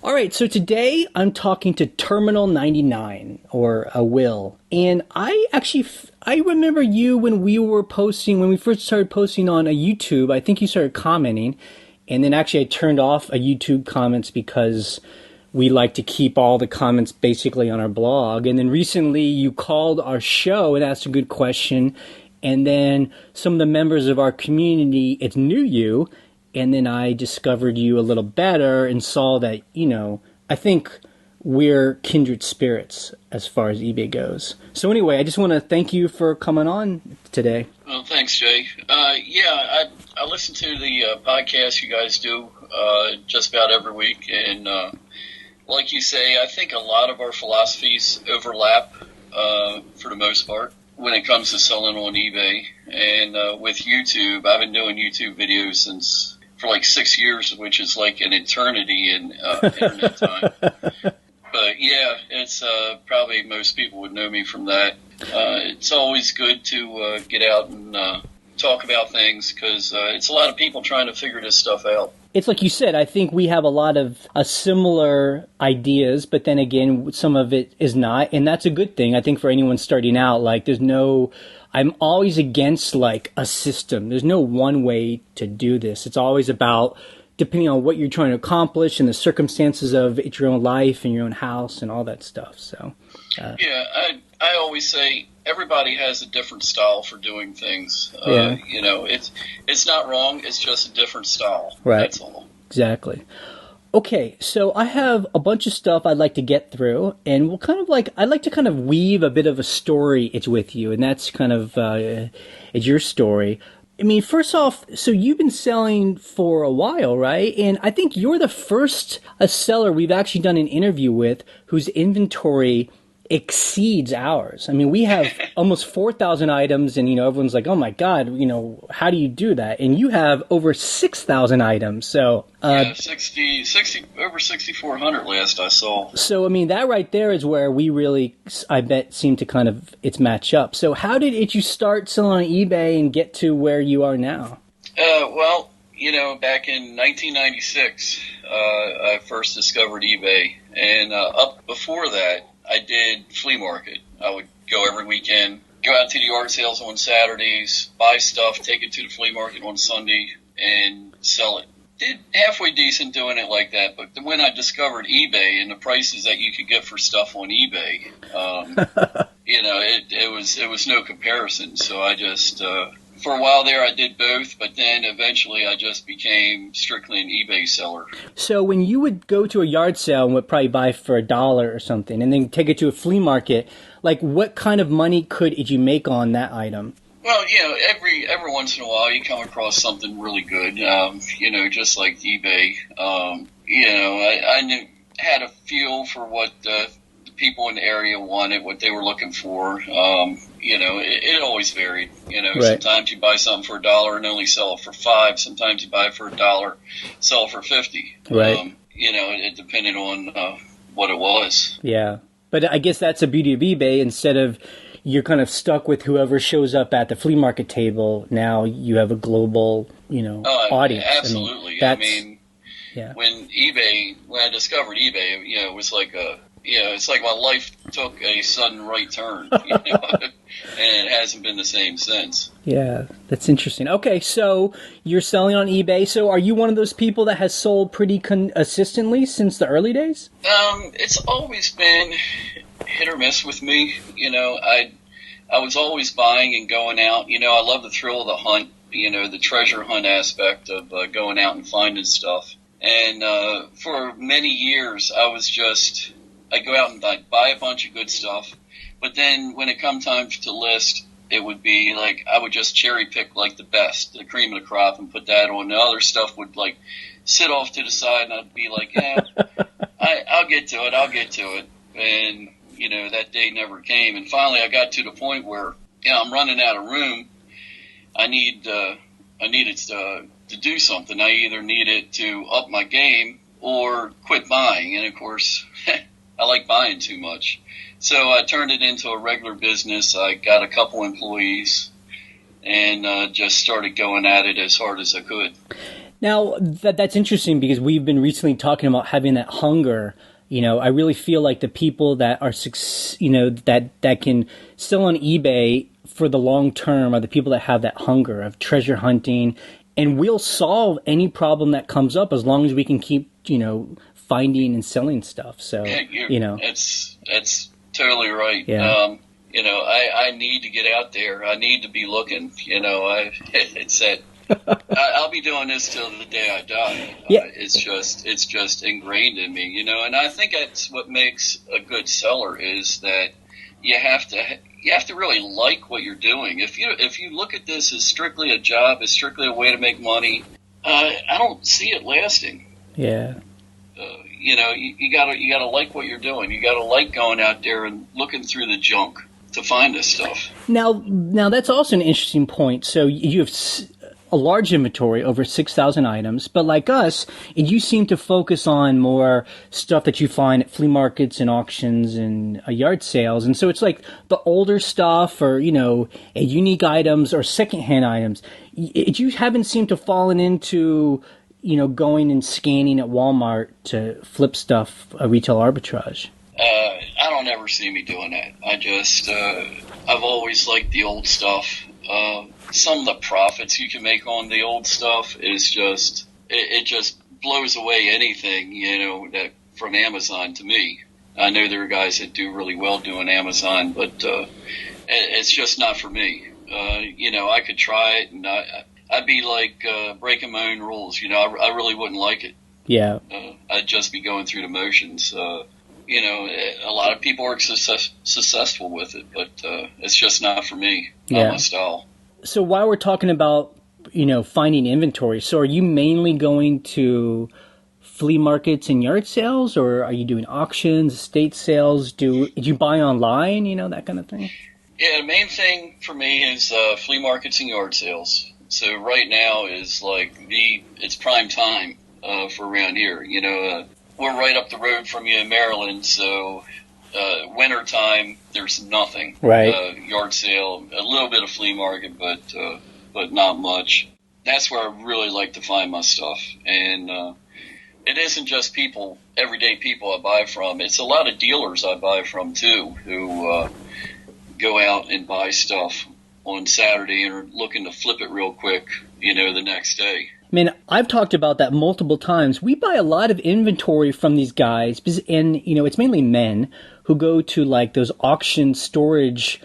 All right, so today I'm talking to Terminal99, or Will. And I remember you when when we first started posting on a YouTube. I think you started commenting. And then actually I turned off a YouTube comments because we like to keep all the comments basically on our blog. And then recently you called our show and asked a good question. And then some of the members of our community, it knew you. And then I discovered you a little better and saw that, I think we're kindred spirits as far as eBay goes. So anyway, I just want to thank you for coming on today. Well, thanks, Jay. I listen to the podcast you guys do just about every week. And like you say, I think a lot of our philosophies overlap for the most part when it comes to selling on eBay. And with YouTube, I've been doing YouTube videos for like 6 years, which is like an eternity in internet time. But yeah, it's probably most people would know me from that. It's always good to get out and talk about things because it's a lot of people trying to figure this stuff out. It's like you said, I think we have a lot of similar ideas, but then again, some of it is not. And that's a good thing, I think, for anyone starting out. Like, I'm always against like a system. There's no one way to do this. It's always about depending on what you're trying to accomplish and the circumstances of your own life and your own house and all that stuff. So, yeah, I always say everybody has a different style for doing things. Yeah. It's not wrong. It's just a different style. Right. That's all. Exactly. Okay, so I have a bunch of stuff I'd like to get through, and I'd like to kind of weave a bit of a story with you, and that's kind of it's your story. I mean, first off, so you've been selling for a while, right? And I think you're the first seller we've actually done an interview with whose inventory exceeds ours. I mean, we have almost 4,000 items, and everyone's like, "Oh my God, how do you do that?" And you have over 6,000 items. So yeah, 60 over 6,400 last I saw. So I mean, that right there is where we really, I bet, seem to kind of match up. So how did you start selling on eBay and get to where you are now? Well, back in 1996, I first discovered eBay, and up before that, I did flea market. I would go every weekend, go out to the yard sales on Saturdays, buy stuff, take it to the flea market on Sunday, and sell it. Did halfway decent doing it like that, but when I discovered eBay and the prices that you could get for stuff on eBay, it was no comparison. So I just for a while there, I did both, but then eventually I just became strictly an eBay seller. So when you would go to a yard sale and would probably buy for $1 or something and then take it to a flea market, like what kind of money could you make on that item? Well, every once in a while you come across something really good, just like eBay. I had a feel for what the people in the area wanted, what they were looking for. It always varied. Right. Sometimes you buy something for $1 and only sell it for $5. Sometimes you buy it for $1, sell it for $50. Right. It depended on what it was. Yeah, but I guess that's the beauty of eBay. Instead of you're kind of stuck with whoever shows up at the flea market table, now you have a global, audience. Absolutely. When I discovered eBay, it was like it's like my life took a sudden right turn, and it hasn't been the same since. Yeah, that's interesting. Okay, so you're selling on eBay. So are you one of those people that has sold pretty consistently since the early days? It's always been hit or miss with me. I was always buying and going out. I love the thrill of the hunt, the treasure hunt aspect of going out and finding stuff. And for many years, I'd go out and I'd buy a bunch of good stuff. But then when it come time to list, it would be like I would just cherry pick like the best, the cream of the crop, and put that on. The other stuff would like sit off to the side, and I'd be like, I'll get to it. And that day never came. And finally, I got to the point where I'm running out of room. I needed to do something. I either needed to up my game or quit buying. And of course, I like buying too much. So I turned it into a regular business. I got a couple employees and just started going at it as hard as I could. Now, that's interesting because we've been recently talking about having that hunger. I really feel like the people that are, that can sell on eBay for the long term are the people that have that hunger of treasure hunting, and we'll solve any problem that comes up as long as we can keep, finding and selling stuff. So, That's totally right. Yeah. I need to get out there. I need to be looking. It's that I'll be doing this till the day I die. Yeah. It's just ingrained in me, and I think that's what makes a good seller is that you have to really like what you're doing. If you look at this as strictly a job, as strictly a way to make money, I don't see it lasting. Yeah. You gotta like what you're doing. You gotta like going out there and looking through the junk to find this stuff. Now that's also an interesting point. So you have a large inventory, over 6,000 items, but like us, you seem to focus on more stuff that you find at flea markets and auctions and yard sales. And so it's like the older stuff or, unique items or secondhand items. You haven't seemed to fallen into, going and scanning at Walmart to flip stuff, retail arbitrage. I don't ever see me doing that. I've always liked the old stuff. Some of the profits you can make on the old stuff is it just blows away anything, that from Amazon to me. I know there are guys that do really well doing Amazon, but it's just not for me. I could try it, and I'd be like breaking my own rules. I really wouldn't like it. Yeah. I'd just be going through the motions. A lot of people are successful with it, but it's just not for me, not my style. So while we're talking about, finding inventory, so are you mainly going to flea markets and yard sales, or are you doing auctions, estate sales? Do you buy online, that kind of thing? Yeah, the main thing for me is flea markets and yard sales. So right now is it's prime time for around here. We're right up the road from you in Maryland, so winter time there's nothing. Right. Yard sale, a little bit of flea market, but not much. That's where I really like to find my stuff, and it isn't just everyday people I buy from. It's a lot of dealers I buy from too, who go out and buy stuff on Saturday and are looking to flip it real quick, the next day. Man, I've talked about that multiple times. We buy a lot of inventory from these guys, and, it's mainly men who go to, those auction storage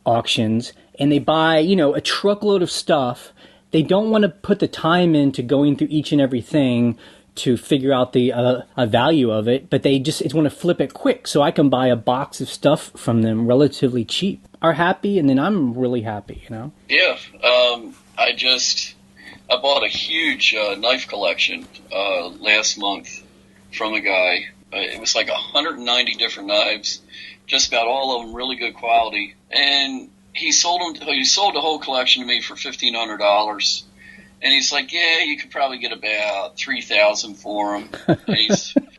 auctions, and they buy, a truckload of stuff. They don't want to put the time into going through each and everything to figure out the value of it, but they just want to flip it quick so I can buy a box of stuff from them relatively cheap. Are happy, and then I'm really happy, Yeah, I bought a huge knife collection last month from a guy. It was like 190 different knives, just about all of them really good quality. And he sold the whole collection to me for $1,500. And he's like, yeah, you could probably get about $3,000 for them.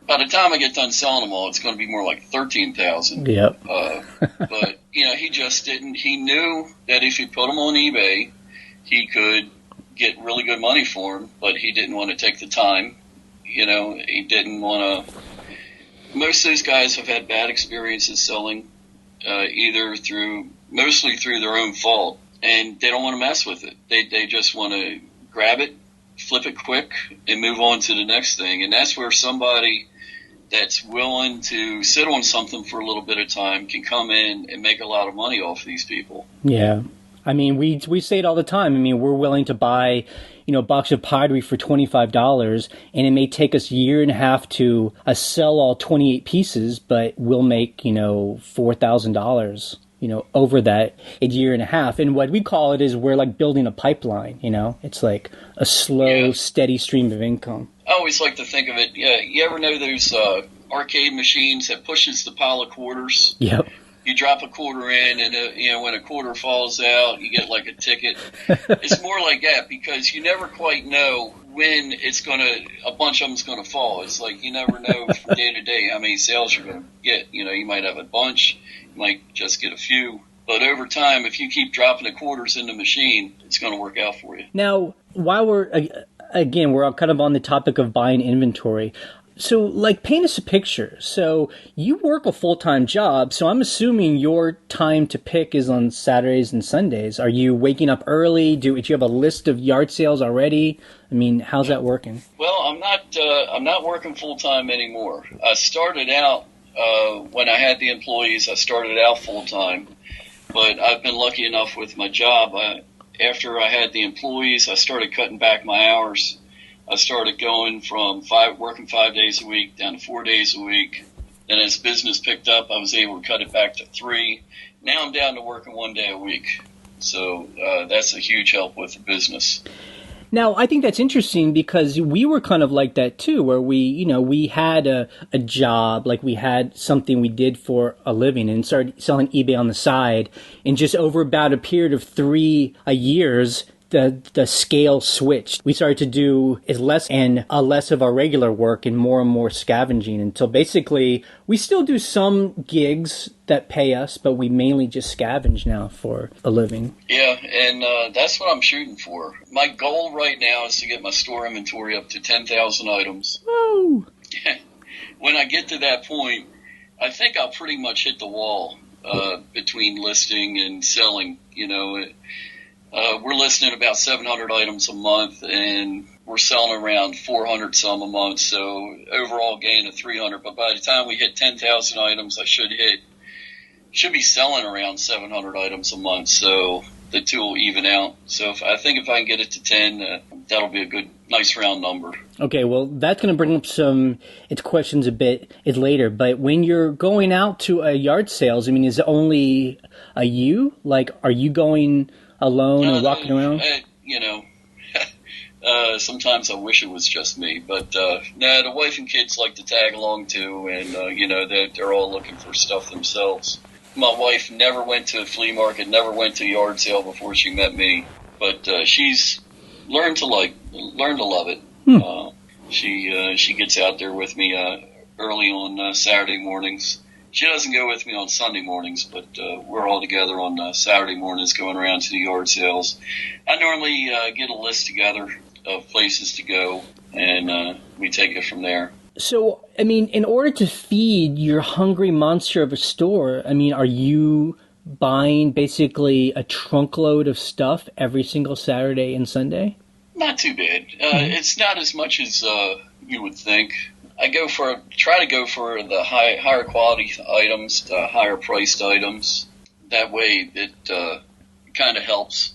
By the time I get done selling them all, it's going to be more like $13,000. Yep. But he just didn't. He knew that if he put them on eBay, he could get really good money for them, but he didn't want to take the time. He didn't want to. Most of those guys have had bad experiences selling, mostly through their own fault, and they don't want to mess with it. They just want to grab it, flip it quick, and move on to the next thing. And that's where somebody that's willing to sit on something for a little bit of time can come in and make a lot of money off these people. Yeah. I mean, we say it all the time. I mean, we're willing to buy, a box of pottery for $25, and it may take us a year and a half to sell all 28 pieces, but we'll make, $4,000, over that a year and a half. And what we call it is we're like building a pipeline, It's like a slow, steady stream of income. I always like to think of it. Yeah, you ever know those arcade machines that pushes the pile of quarters? Yep. You drop a quarter in, and when a quarter falls out, you get like a ticket. It's more like that because you never quite know when a bunch of them's gonna fall. It's like you never know from day to day how many sales you're gonna get. You might have a bunch, you might just get a few, but over time, if you keep dropping the quarters in the machine, it's gonna work out for you. Now, while again, we're kind of on the topic of buying inventory. So, like, paint us a picture. So, you work a full-time job, so I'm assuming your time to pick is on Saturdays and Sundays. Are you waking up early? Do you have a list of yard sales already? I mean, how's that working? Well, I'm not working full-time anymore. I started out, when I had the employees, I started out full-time. But I've been lucky enough with my job. After I had the employees, I started cutting back my hours. I started going from working 5 days a week down to 4 days a week. Then as business picked up, I was able to cut it back to 3. Now I'm down to working 1 day a week. So that's a huge help with the business. Now, I think that's interesting because we were kind of like that too, where we had a job, like we had something we did for a living and started selling eBay on the side. And just over about a period of 3 years, the scale switched. We started to do less of our regular work and more scavenging until basically we still do some gigs that pay us, but we mainly just scavenge now for a living. Yeah, and that's what I'm shooting for. My goal right now is to get my store inventory up to 10,000 items. Whoa! When I get to that point, I think I'll pretty much hit the wall between listing and selling. We're listing about 700 items a month, and we're selling around 400 some a month, so overall gain of 300. But by the time we hit 10,000 items, I should be selling around 700 items a month, so the two will even out. So I think if I can get it to 10, that'll be a good, nice round number. Okay, well, that's going to bring up some questions a bit later, but when you're going out to a yard sales, I mean, is it only you? Like, are you going alone and walking around? Sometimes I wish it was just me, but the wife and kids like to tag along too, and they're all looking for stuff themselves. My wife never went to a flea market, never went to a yard sale before she met me, but she's learned to love it. She gets out there with me early on Saturday mornings. She doesn't go with me on Sunday mornings, but we're all together on Saturday mornings going around to the yard sales. I normally get a list together of places to go, and we take it from there. So, I mean, in order to feed your hungry monster of a store, I mean, are you buying basically a trunkload of stuff every single Saturday and Sunday? Not too bad. It's not as much as you would think. I try to go for the higher quality items, the higher priced items. That way, it kind of helps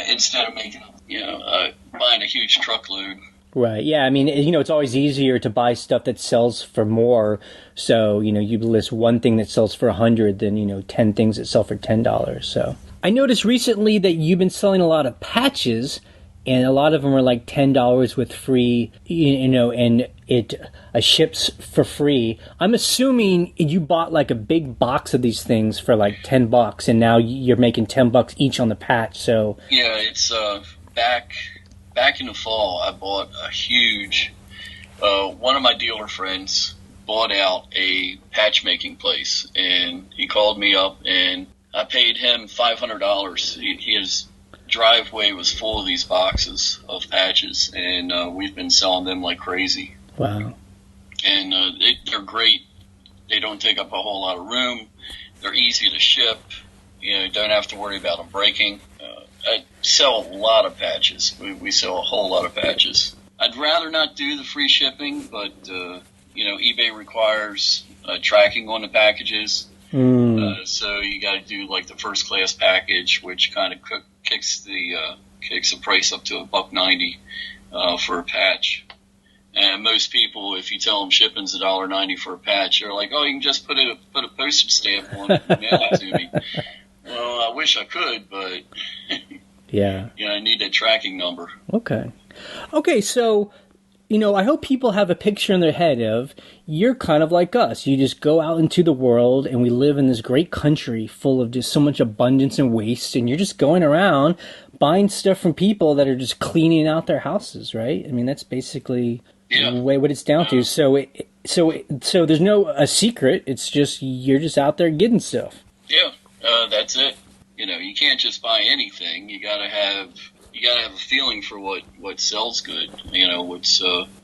instead of buying a huge truckload. Right. Yeah. I mean, it's always easier to buy stuff that sells for more. So, you list one thing that sells for 100 than, 10 things that sell for $10. So I noticed recently that you've been selling a lot of patches, and a lot of them are like $10 with free, and it ships for free. I'm assuming you bought like a big box of these things for like $10, and now you're making $10 each on the patch. So yeah, it's back in the fall. I bought a huge. One of my dealer friends bought out a patch making place, and he called me up, and I paid him $500. His driveway was full of these boxes of patches, and we've been selling them like crazy. Wow. And they're great. They don't take up a whole lot of room. They're easy to ship. You don't have to worry about them breaking. I sell a lot of patches. We sell a whole lot of patches. I'd rather not do the free shipping, but eBay requires tracking on the packages. So you got to do like the first class package, which kind of kicks the price up to $1.90 for a patch. And most people, if you tell them shipping's $1.90 for a patch, they're like, "Oh, you can just put a postage stamp on it and mail it to me." Well, I wish I could, but yeah, I need that tracking number. Okay, so I hope people have a picture in their head of you're kind of like us. You just go out into the world, and we live in this great country full of just so much abundance and waste, and you're just going around buying stuff from people that are just cleaning out their houses, right? I mean, that's basically the way what it's down to. So there's no a secret. It's just you're just out there getting stuff. Yeah, that's it. You can't just buy anything. You you got to have a feeling for what sells good.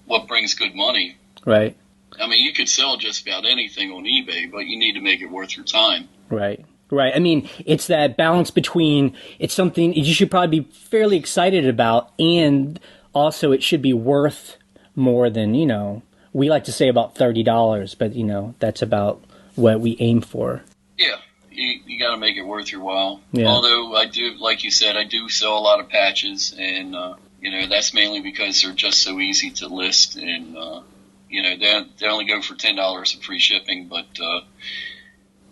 What brings good money. Right. I mean, you could sell just about anything on eBay, but you need to make it worth your time. Right. Right. I mean, it's that balance between it's something you should probably be fairly excited about, and also it should be worth more than, we like to say about $30, but, that's about what we aim for. Yeah. You got to make it worth your while. Yeah. Although I do, like you said, I do sell a lot of patches, and, that's mainly because they're just so easy to list, and, they only go for $10 of free shipping, but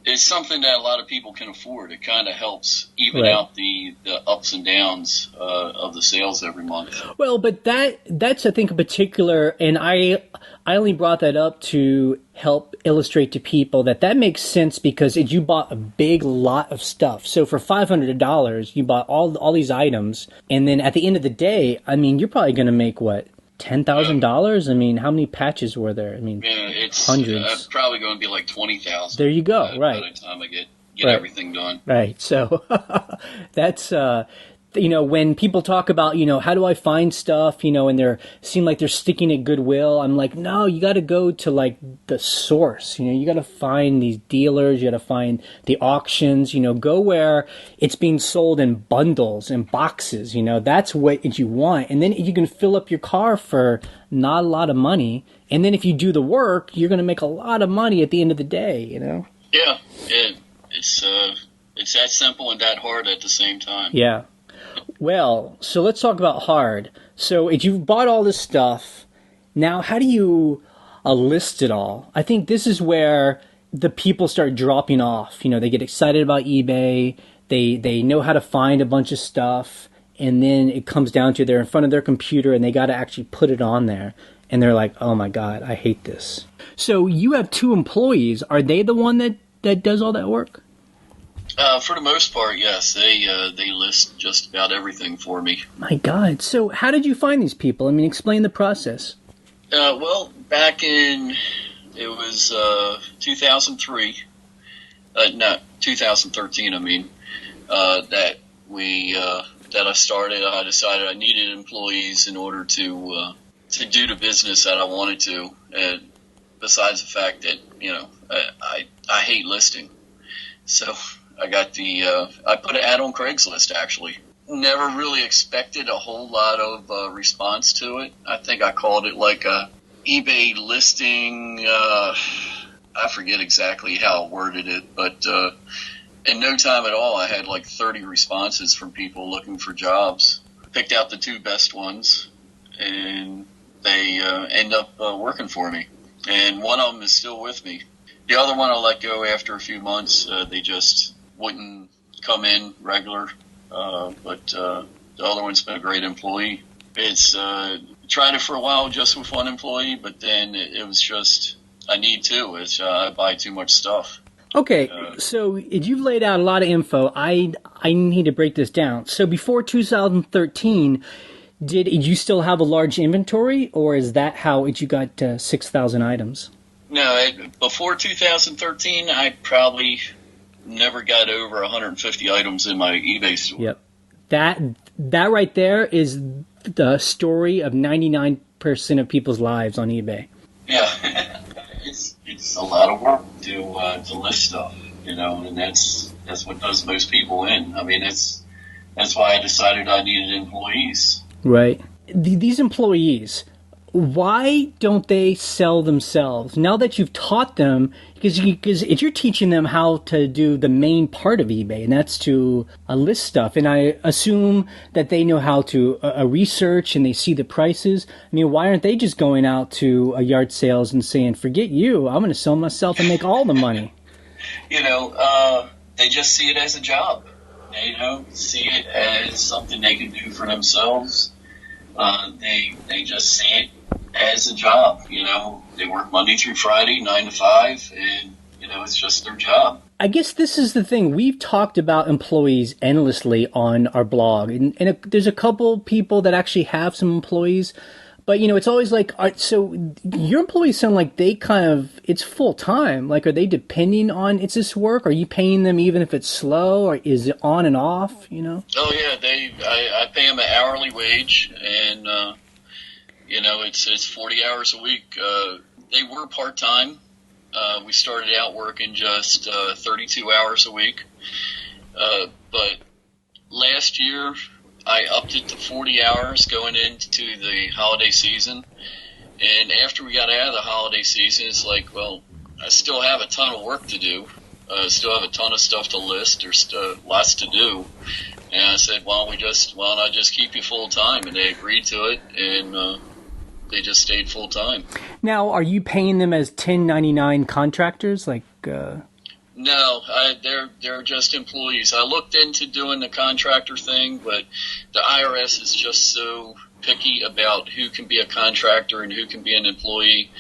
it's something that a lot of people can afford. It kind of helps even out the ups and downs of the sales every month. Well, but that's I think a particular, and I only brought that up to help illustrate to people that makes sense, because you bought a big lot of stuff. So for $500, you bought all these items, and then at the end of the day, I mean, you're probably going to make what? $10,000? I mean, how many patches were there? I mean, it's hundreds. It's probably going to be like 20,000. There you go. Right. By the time I get everything done. Right. So that's when people talk about how do I find stuff, and seem like they're sticking at Goodwill. I'm like, no, you got to go to like the source. You got to find these dealers. You got to find the auctions. Go where it's being sold in bundles and boxes. That's what you want, and then you can fill up your car for not a lot of money. And then if you do the work, you're going to make a lot of money at the end of the day. Yeah. It's that simple and that hard at the same time. Yeah. Well, so let's talk about hard. So if you've bought all this stuff, now how do you list it all? I think this is where the people start dropping off. They get excited about eBay. They know how to find a bunch of stuff. And then it comes down to they're in front of their computer and they got to actually put it on there. And they're like, oh my God, I hate this. So you have 2 employees. Are they the one that does all that work? For the most part, yes. They list just about everything for me. My God. So how did you find these people? I mean, explain the process. Well, back in, it was 2003. No, 2013, I mean, that I started. I decided I needed employees in order to do the business that I wanted to. And besides the fact that, I hate listing. So I got I put an ad on Craigslist, actually. Never really expected a whole lot of response to it. I think I called it like a eBay listing. I forget exactly how I worded it, but in no time at all, I had like 30 responses from people looking for jobs. Picked out the 2 best ones, and they end up working for me. And one of them is still with me. The other one I let go after a few months. They just wouldn't come in regular. But the other one's been a great employee. It's tried it for a while just with one employee, but then it was just I need 2. I buy too much stuff. Okay, so you've laid out a lot of info. I need to break this down. So before 2013, did you still have a large inventory, or is that how you got 6,000 items? No, before 2013, I probably never got over 150 items in my eBay store. Yep. That right there is the story of 99% of people's lives on eBay. Yeah. It's a lot of work to list stuff, and that's what does most people in. I mean, that's why I decided I needed employees. Right. These employees, why don't they sell themselves? Now that you've taught them, because if you're teaching them how to do the main part of eBay, and that's to list stuff, and I assume that they know how to research and they see the prices. I mean, why aren't they just going out to yard sales and saying, forget you, I'm going to sell myself and make all the money? They just see it as a job. They don't see it as something they can do for themselves. They just see it as a job. They work Monday through Friday, 9 to 5, and it's just their job. I guess this is the thing. We've talked about employees endlessly on our blog, and there's a couple people that actually have some employees, But it's always like, so your employees sound like they kind of, it's full time. Like, are they depending on it's this work? Are you paying them even if it's slow, or is it on and off? Oh yeah, I pay them an hourly wage, and it's 40 hours a week. They were part time. We started out working just 32 hours a week, but last year I upped it to 40 hours going into the holiday season. And after we got out of the holiday season, it's like, well, I still have a ton of work to do. I still have a ton of stuff to list. There's lots to do. And I said, why don't I just keep you full time? And they agreed to it, and they just stayed full time. Now, are you paying them as 1099 contractors? No, they're just employees. I looked into doing the contractor thing, but the IRS is just so picky about who can be a contractor and who can be an employee.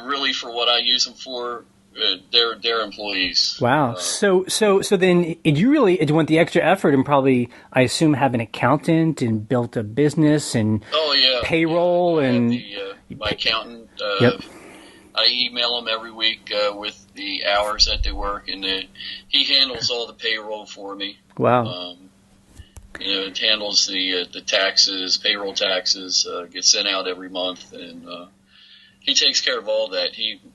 Really, for what I use them for, they're employees. Wow. So then, did you went the extra effort and probably, I assume, have an accountant and built a business and payroll and my accountant. Yep. I email him every week with the hours that they work, and he handles all the payroll for me. Wow. It handles the taxes, payroll taxes, gets sent out every month, and he takes care of all that.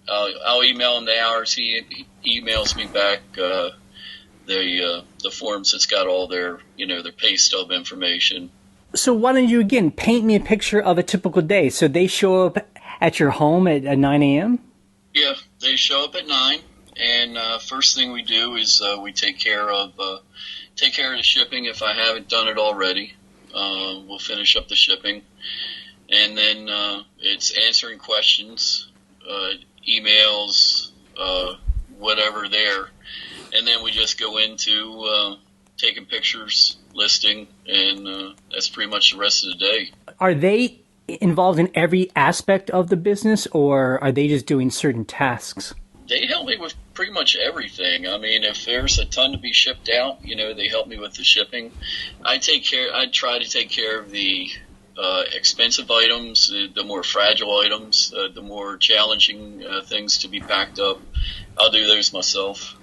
I'll email him the hours. He emails me back the forms that's got all their their pay stub information. So why don't you again paint me a picture of a typical day? So they show up at your home at 9 a.m.? Yeah, they show up at 9, and first thing we do is we take care of the shipping if I haven't done it already. We'll finish up the shipping, and then it's answering questions, emails, whatever there, and then we just go into taking pictures, listing, and that's pretty much the rest of the day. Are they involved in every aspect of the business, or are they just doing certain tasks? They help me with pretty much everything. I mean, if there's a ton to be shipped out, they help me with the shipping. I try to take care of the expensive items, the more fragile items, the more challenging things to be packed up. I'll do those myself.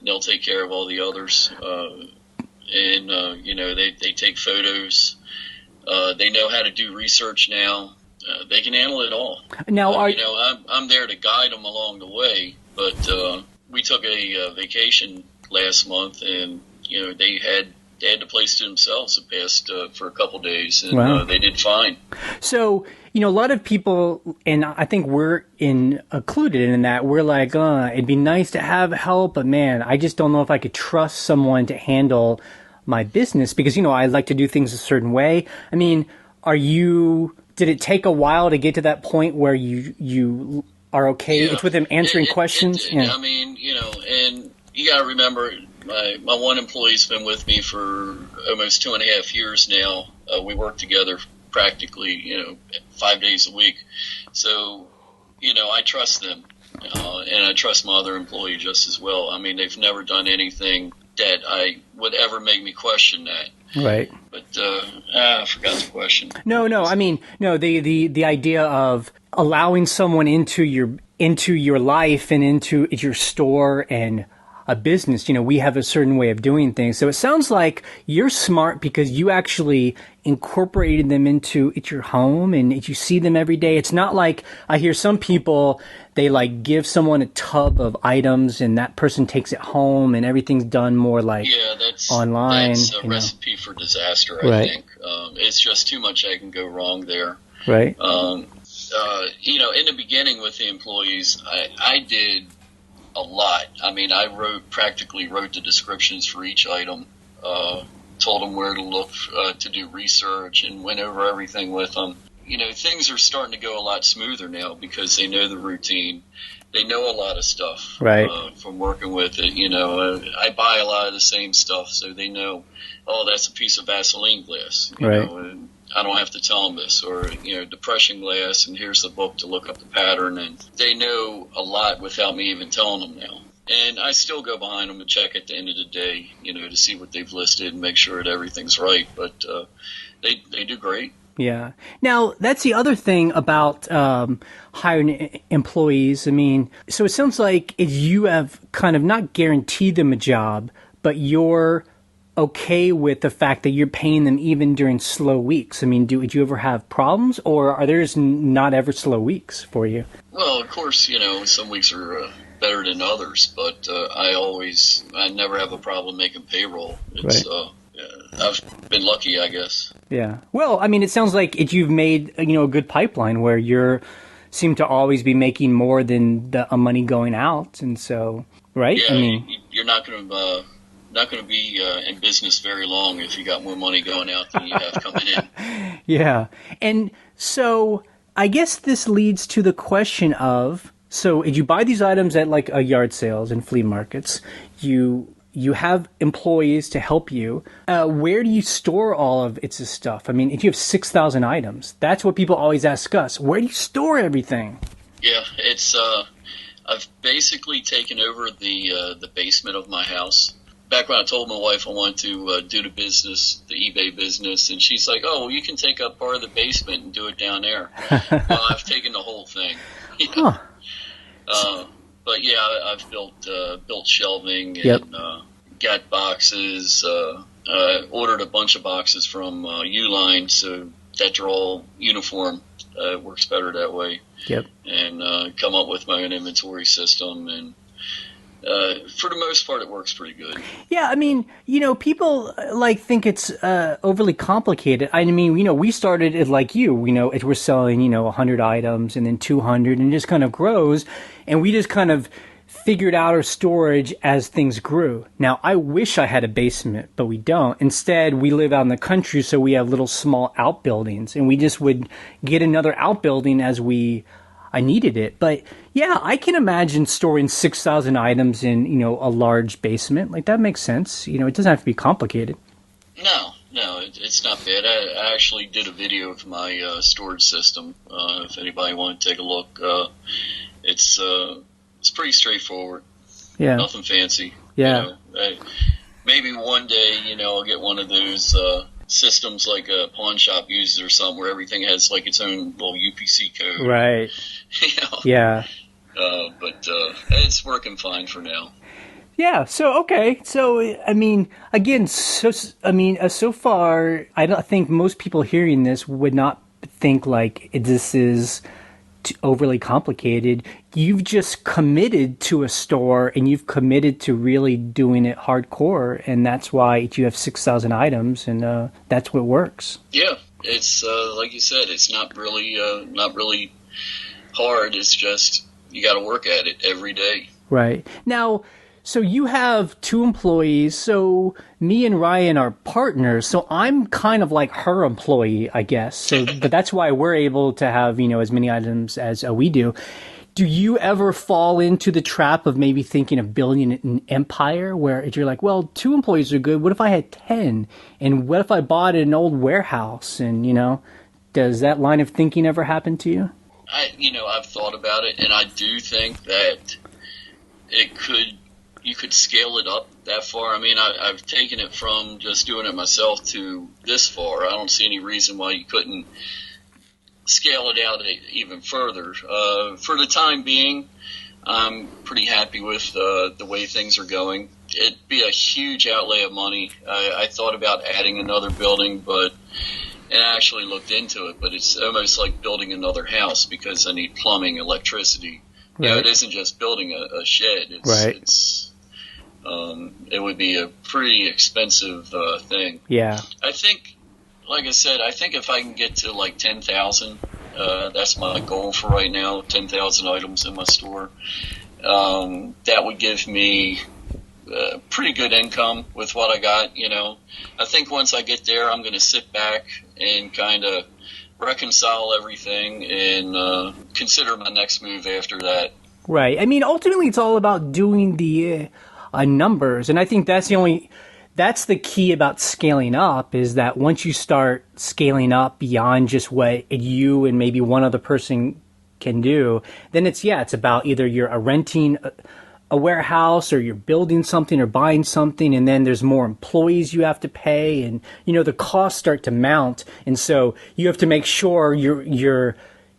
They'll take care of all the others. And they take photos. They know how to do research now. They can handle it all. Now, I'm there to guide them along the way. But we took a vacation last month, and they had the place to themselves the past for a couple days, and wow. They did fine. So a lot of people, and I think we're included in that. We're like, it'd be nice to have help, but man, I just don't know if I could trust someone to handle my business because I like to do things a certain way. I mean, did it take a while to get to that point where you are okay? Yeah. It's with them answering questions. Yeah. I mean, and you got to remember, my one employee's been with me for almost 2.5 years now. We work together practically, 5 days a week. So, I trust them, and I trust my other employee just as well. I mean, they've never done anything that I would ever make me question that. Right. But I forgot the question. No. I mean, no. The idea of allowing someone into your life and into your store and a business. We have a certain way of doing things. So it sounds like you're smart because you actually incorporated them into your home and you see them every day. It's not like I hear some people, they like give someone a tub of items and that person takes it home and everything's done more like online. That's a recipe for disaster, I right. think. It's just too much that can go wrong there. Right. In the beginning with the employees, I did a lot. I mean, I practically wrote the descriptions for each item, told them where to look to do research, and went over everything with them. Things are starting to go a lot smoother now because they know the routine. They know a lot of stuff right. From working with it. I buy a lot of the same stuff, so they know, oh, that's a piece of Vaseline glass. Right. And I don't have to tell them this, or depression glass, and here's the book to look up the pattern, and they know a lot without me even telling them now. And I still go behind them to check at the end of the day, to see what they've listed and make sure that everything's right. But they do great. Yeah. Now, that's the other thing about hiring employees. I mean, so it sounds like you have kind of not guaranteed them a job, but you're okay with the fact that you're paying them even during slow weeks. I mean, do you ever have problems, or are there just not ever slow weeks for you? Well, of course, some weeks are better than others, but I never have a problem making payroll. It's Right. I've been lucky, I guess. Yeah. Well, I mean, it sounds like you've made a good pipeline where you seem to always be making more than the money going out, and so right. I Yeah, mean, you're not going to be in business very long if you got more money going out than you have coming in. yeah. And so I guess this leads to the question of, so if you buy these items at like a yard sales and flea markets, you have employees to help you. Where do you store all of its stuff? I mean, if you have 6,000 items, that's what people always ask us. Where do you store everything? Yeah, it's I've basically taken over the basement of my house. Back when I told my wife I wanted to do the eBay business, and she's like, "Oh, well, you can take up part of the basement and do it down there." Well, I've taken the whole thing. Huh. But yeah, I've built shelving Yep. and got boxes. Ordered a bunch of boxes from Uline, so that they're all uniform. It works better that way. Yep. And come up with my own inventory system, and for the most part, it works pretty good. Yeah, I mean, people think it's overly complicated. I mean, we started it like you. It we're selling 100 items and then 200, and it just kind of grows, and we just kind of figured out our storage as things grew. Now, I wish I had a basement, but we don't. Instead, we live out in the country, so we have little small outbuildings, and we just would get another outbuilding as I needed it. But yeah, I can imagine storing 6,000 items in, a large basement. Like, that makes sense. It doesn't have to be complicated. No, it's not bad. I actually did a video of my storage system. If anybody want to take a look, it's pretty straightforward. Yeah. Nothing fancy. Yeah. Maybe one day, I'll get one of those systems like a pawn shop uses or something where everything has like its own little UPC code. Right. Yeah. But it's working fine for now. Yeah. So, okay. So, I mean, again, so far, I don't think most people hearing this would not think like this is overly complicated. You've just committed to a store, and you've committed to really doing it hardcore, and that's why you have 6,000 items, and that's what works. Yeah, it's like you said, it's not really hard. It's just you got to work at it every day. Right. Now, so you have 2 employees. So me and Ryan are partners. So I'm kind of like her employee, I guess. So, but that's why we're able to have, as many items as we do. Do you ever fall into the trap of maybe thinking of building an empire where if you're like, well, 2 employees are good. What if I had 10? And what if I bought an old warehouse? And, does that line of thinking ever happen to you? I've thought about it, and I do think that you could scale it up that far. I mean, I've taken it from just doing it myself to this far. I don't see any reason why you couldn't scale it out even further. For the time being, I'm pretty happy with the way things are going. It'd be a huge outlay of money. I thought about adding another building, and I actually looked into it, but it's almost like building another house because I need plumbing, electricity. Right. It isn't just building a shed. Right. It would be a pretty expensive thing. Yeah. I think, like I said, if I can get to like 10,000, that's my goal for right now, 10,000 items in my store. That would give me pretty good income with what I got, I think once I get there, I'm going to sit back and kind of reconcile everything and consider my next move after that. Right. I mean, ultimately, it's all about doing the numbers, and I think that's the key about scaling up is that once you start scaling up beyond just what you and maybe one other person can do, then it's about either you're renting a warehouse or you're building something or buying something, and then there's more employees you have to pay, and the costs start to mount, and so you have to make sure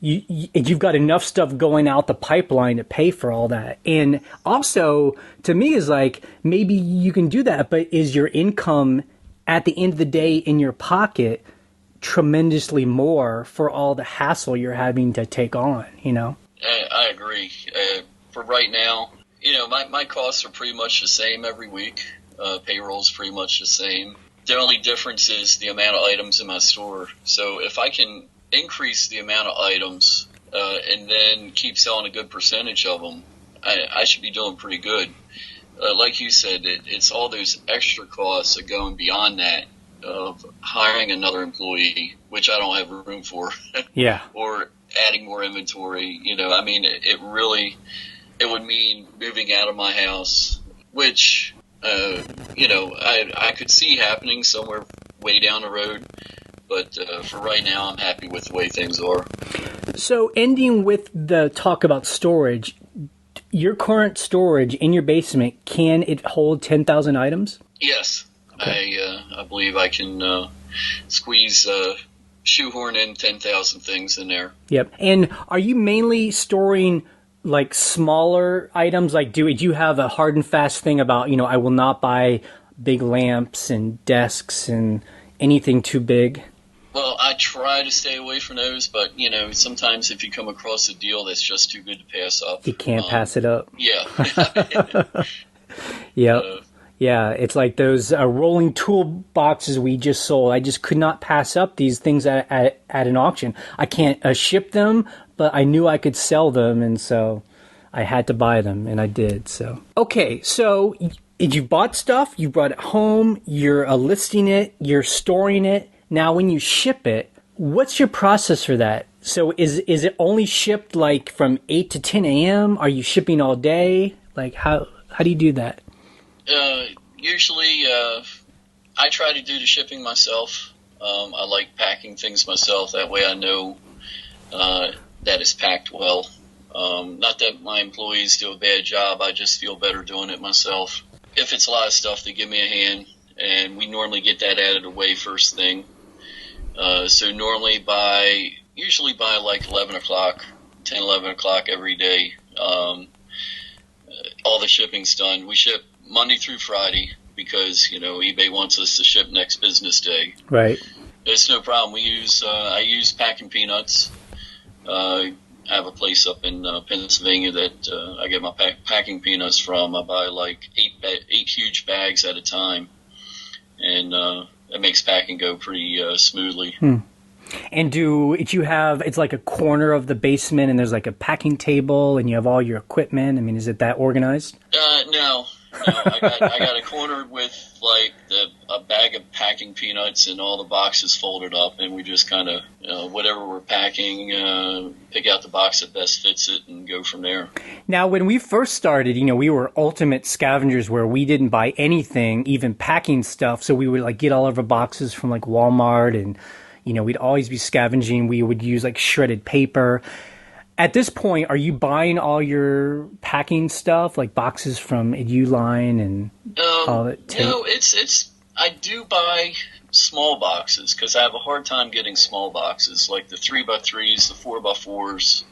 you've got enough stuff going out the pipeline to pay for all that. And also, to me, is like, maybe you can do that, but is your income at the end of the day in your pocket tremendously more for all the hassle you're having to take on, I agree. For right now, my costs are pretty much the same every week. Payroll's pretty much the same. The only difference is the amount of items in my store. So if I can increase the amount of items and then keep selling a good percentage of them, I should be doing pretty good. Like you said, it's all those extra costs of going beyond that, of hiring another employee, which I don't have room for. Yeah. Or adding more inventory. It would mean moving out of my house, which, I could see happening somewhere way down the road. But for right now, I'm happy with the way things are. So ending with the talk about storage, your current storage in your basement, can it hold 10,000 items? Yes. Okay. I believe I can shoehorn in 10,000 things in there. Yep. And are you mainly storing like smaller items? Like, do you have a hard and fast thing about, I will not buy big lamps and desks and anything too big? Well, I try to stay away from those, but, sometimes if you come across a deal that's just too good to pass up. You can't pass it up. Yeah. Yep. Yeah, it's like those rolling tool boxes we just sold. I just could not pass up these things at an auction. I can't ship them, but I knew I could sell them, and so I had to buy them, and I did. So okay, so you bought stuff, you brought it home, you're listing it, you're storing it. Now, when you ship it, what's your process for that? So is it only shipped like from 8 to 10 a.m.? Are you shipping all day? Like how do you do that? Usually, I try to do the shipping myself. I like packing things myself. That way I know that it's packed well. Not that my employees do a bad job. I just feel better doing it myself. If it's a lot of stuff, they give me a hand, and we normally get that out of the way first thing. So normally usually by like 11 o'clock every day, all the shipping's done. We ship Monday through Friday because, eBay wants us to ship next business day. Right. It's no problem. I use Packing Peanuts. I have a place up in Pennsylvania that I get my Packing Peanuts from. I buy like eight huge bags at a time, and it makes packing go pretty smoothly. And do you have, it's like a corner of the basement and there's like a packing table and you have all your equipment? I mean, is it that organized? No. I got a corner with like a bag of Packing Peanuts and all the boxes folded up, and we just kind of, whatever we're packing, pick out the box that best fits it and go from there. Now, when we first started, we were ultimate scavengers where we didn't buy anything, even packing stuff. So we would like get all of our boxes from like Walmart, and, we'd always be scavenging. We would use like shredded paper. At this point, are you buying all your packing stuff, like boxes from Uline and all that tape? No, I do buy small boxes because I have a hard time getting small boxes, like the 3x3s, the 4x4s.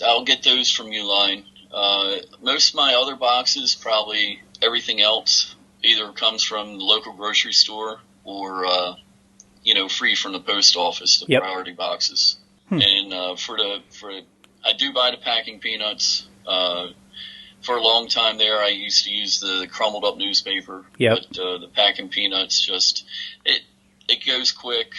I'll get those from Uline. Most of my other boxes, probably everything else, either comes from the local grocery store or, free from the post office, the priority boxes. And I do buy the Packing Peanuts. For a long time there, I used to use the crumbled up newspaper. But the Packing Peanuts it goes quick.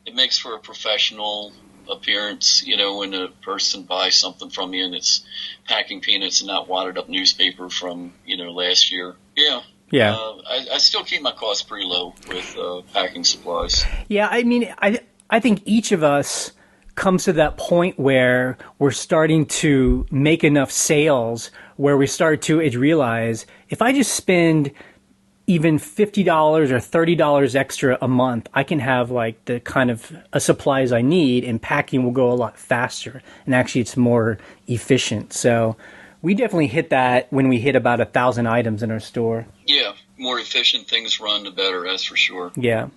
It makes for a professional appearance. When a person buys something from you and it's Packing Peanuts and not wadded up newspaper from last year. Yeah. I still keep my costs pretty low with packing supplies. Yeah, I mean, I think each of us comes to that point where we're starting to make enough sales where we start to realize if I just spend even $50 or $30 extra a month, I can have like the kind of supplies I need, and packing will go a lot faster, and actually it's more efficient. So We definitely hit that when we hit about 1,000 items in our store. Yeah, more efficient things run, the better. That's for sure. Yeah.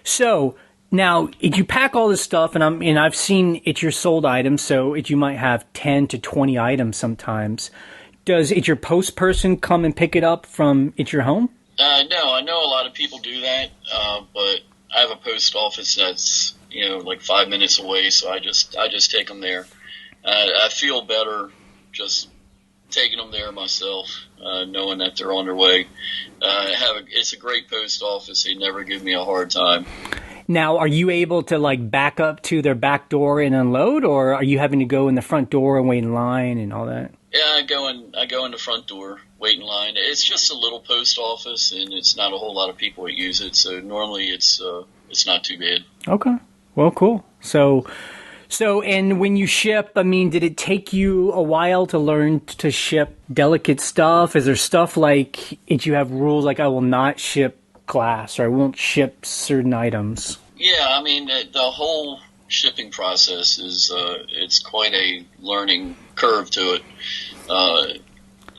So now, if you pack all this stuff, and I've seen it's your sold items, so you might have 10 to 20 items sometimes. Does it's your post person come and pick it up from it's your home? No, I know a lot of people do that, but I have a post office that's like 5 minutes away, so I just take them there. I feel better just taking them there myself, knowing that they're on their way. It's a great post office. They never give me a hard time. Now, are you able to like back up to their back door and unload, or are you having to go in the front door and wait in line and all that? Yeah, I go in the front door, wait in line. It's just a little post office, and it's not a whole lot of people that use it, so normally it's not too bad. Okay. Well, cool. So, and when you ship, I mean, did it take you a while to learn to ship delicate stuff? Is there stuff like, if you have rules like I will not ship glass or I won't ship certain items? Yeah, I mean, the whole shipping process is, it's quite a learning curve to it.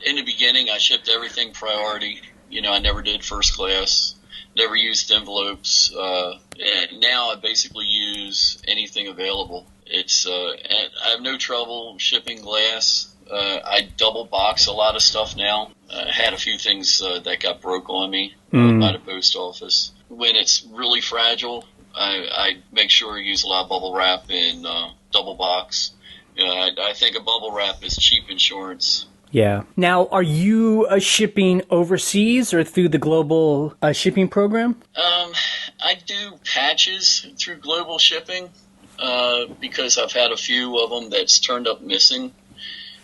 In the beginning, I shipped everything priority. I never did first class. Never used envelopes. And now I basically use anything available. And I have no trouble shipping glass. I double box a lot of stuff now. I had a few things that got broke on me by the post office. When it's really fragile, I make sure I use a lot of bubble wrap and double box. I think a bubble wrap is cheap insurance. Yeah. Now, are you shipping overseas or through the global shipping program? I do patches through global shipping because I've had a few of them that's turned up missing.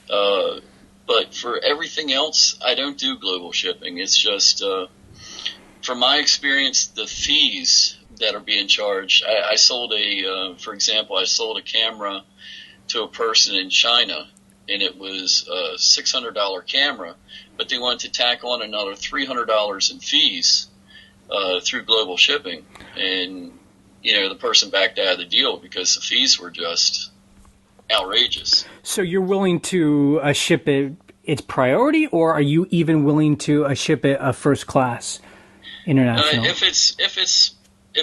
But for everything else, I don't do global shipping. It's just, from my experience, the fees that are being charged. For example, I sold a camera to a person in China, and it was a $600 camera, but they wanted to tack on another $300 in fees through global shipping. And, the person backed out of the deal because the fees were just outrageous. So you're willing to ship it its priority, or are you even willing to ship it first class international? If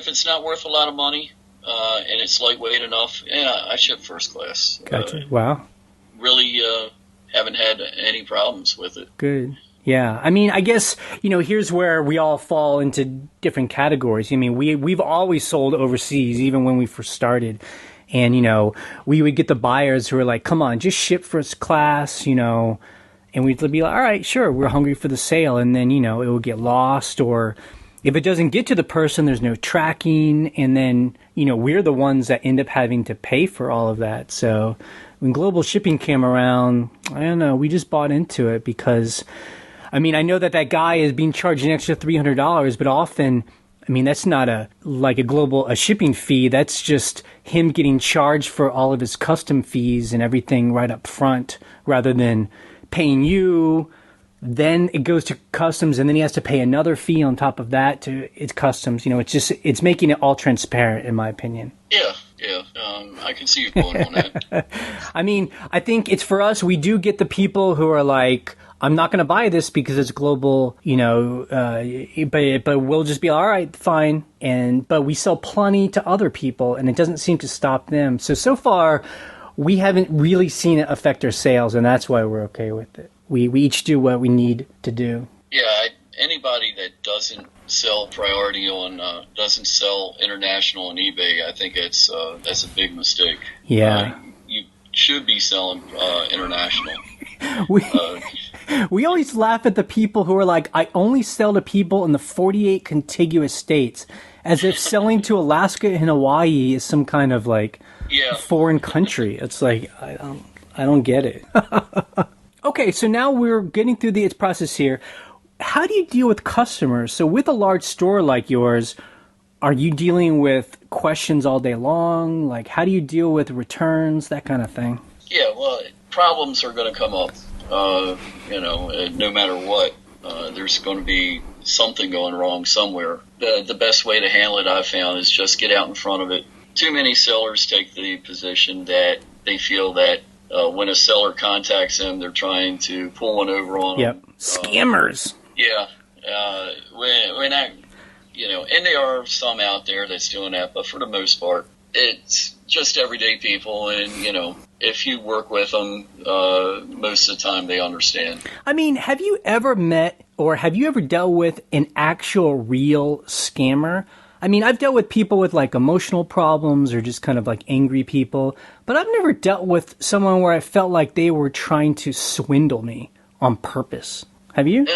it's not worth a lot of money and it's lightweight enough, yeah, I ship first class. Gotcha. Wow. Really haven't had any problems with it. Good. Yeah. I mean, I guess, here's where we all fall into different categories. I mean, we've always sold overseas, even when we first started. And, we would get the buyers who were like, come on, just ship first class, and we'd be like, all right, sure, we're hungry for the sale. And then, it would get lost, or if it doesn't get to the person, there's no tracking. And then, we're the ones that end up having to pay for all of that. So when global shipping came around, I don't know, we just bought into it because, I mean, I know that guy is being charged an extra $300, but often, I mean, that's not a global shipping fee. That's just him getting charged for all of his custom fees and everything right up front, rather than paying you. Then it goes to customs, and then he has to pay another fee on top of that to its customs. It's making it all transparent, in my opinion. Yeah. I can see your point on that. I mean, I think it's for us. We do get the people who are like, I'm not going to buy this because it's global, but we'll just be all right, fine. But we sell plenty to other people, and it doesn't seem to stop them. So far, we haven't really seen it affect our sales, and that's why we're okay with it. We each do what we need to do. Yeah, anybody that doesn't sell priority doesn't sell international on eBay, I think that's a big mistake. Yeah. You should be selling international. We always laugh at the people who are like, I only sell to people in the 48 contiguous states, as if selling to Alaska and Hawaii is some kind of foreign country. It's like, I don't get it. Okay, so now we're getting through the process here. How do you deal with customers? So with a large store like yours, are you dealing with questions all day long? Like, how do you deal with returns, that kind of thing? Yeah, well, problems are going to come up, no matter what. There's going to be something going wrong somewhere. The best way to handle it, I've found, is just get out in front of it. Too many sellers take the position that they feel that when a seller contacts them, they're trying to pull one over on Yep. them. Scammers. Yeah. When I, and there are some out there that's doing that, but for the most part, it's just everyday people, and if you work with them, most of the time they understand. I mean, have you ever met or have you ever dealt with an actual real scammer? I mean, I've dealt with people with like emotional problems or just kind of like angry people, but I've never dealt with someone where I felt like they were trying to swindle me on purpose. Have you?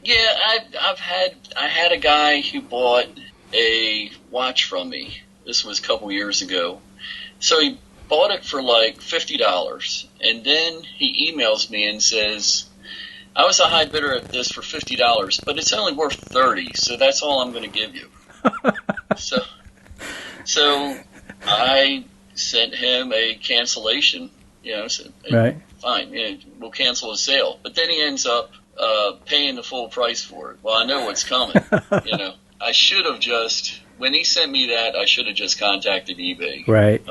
Yeah, I had a guy who bought a watch from me. This was a couple years ago. So he bought it for like $50, and then he emails me and says, I was a high bidder at this for $50, but it's only worth $30, so that's all I'm going to give you. So I sent him a cancellation, said, Right. Fine, we'll cancel the sale. But then he ends up paying the full price for it. Well, I know what's coming. I should have just, when he sent me that, I should have just contacted eBay. Right.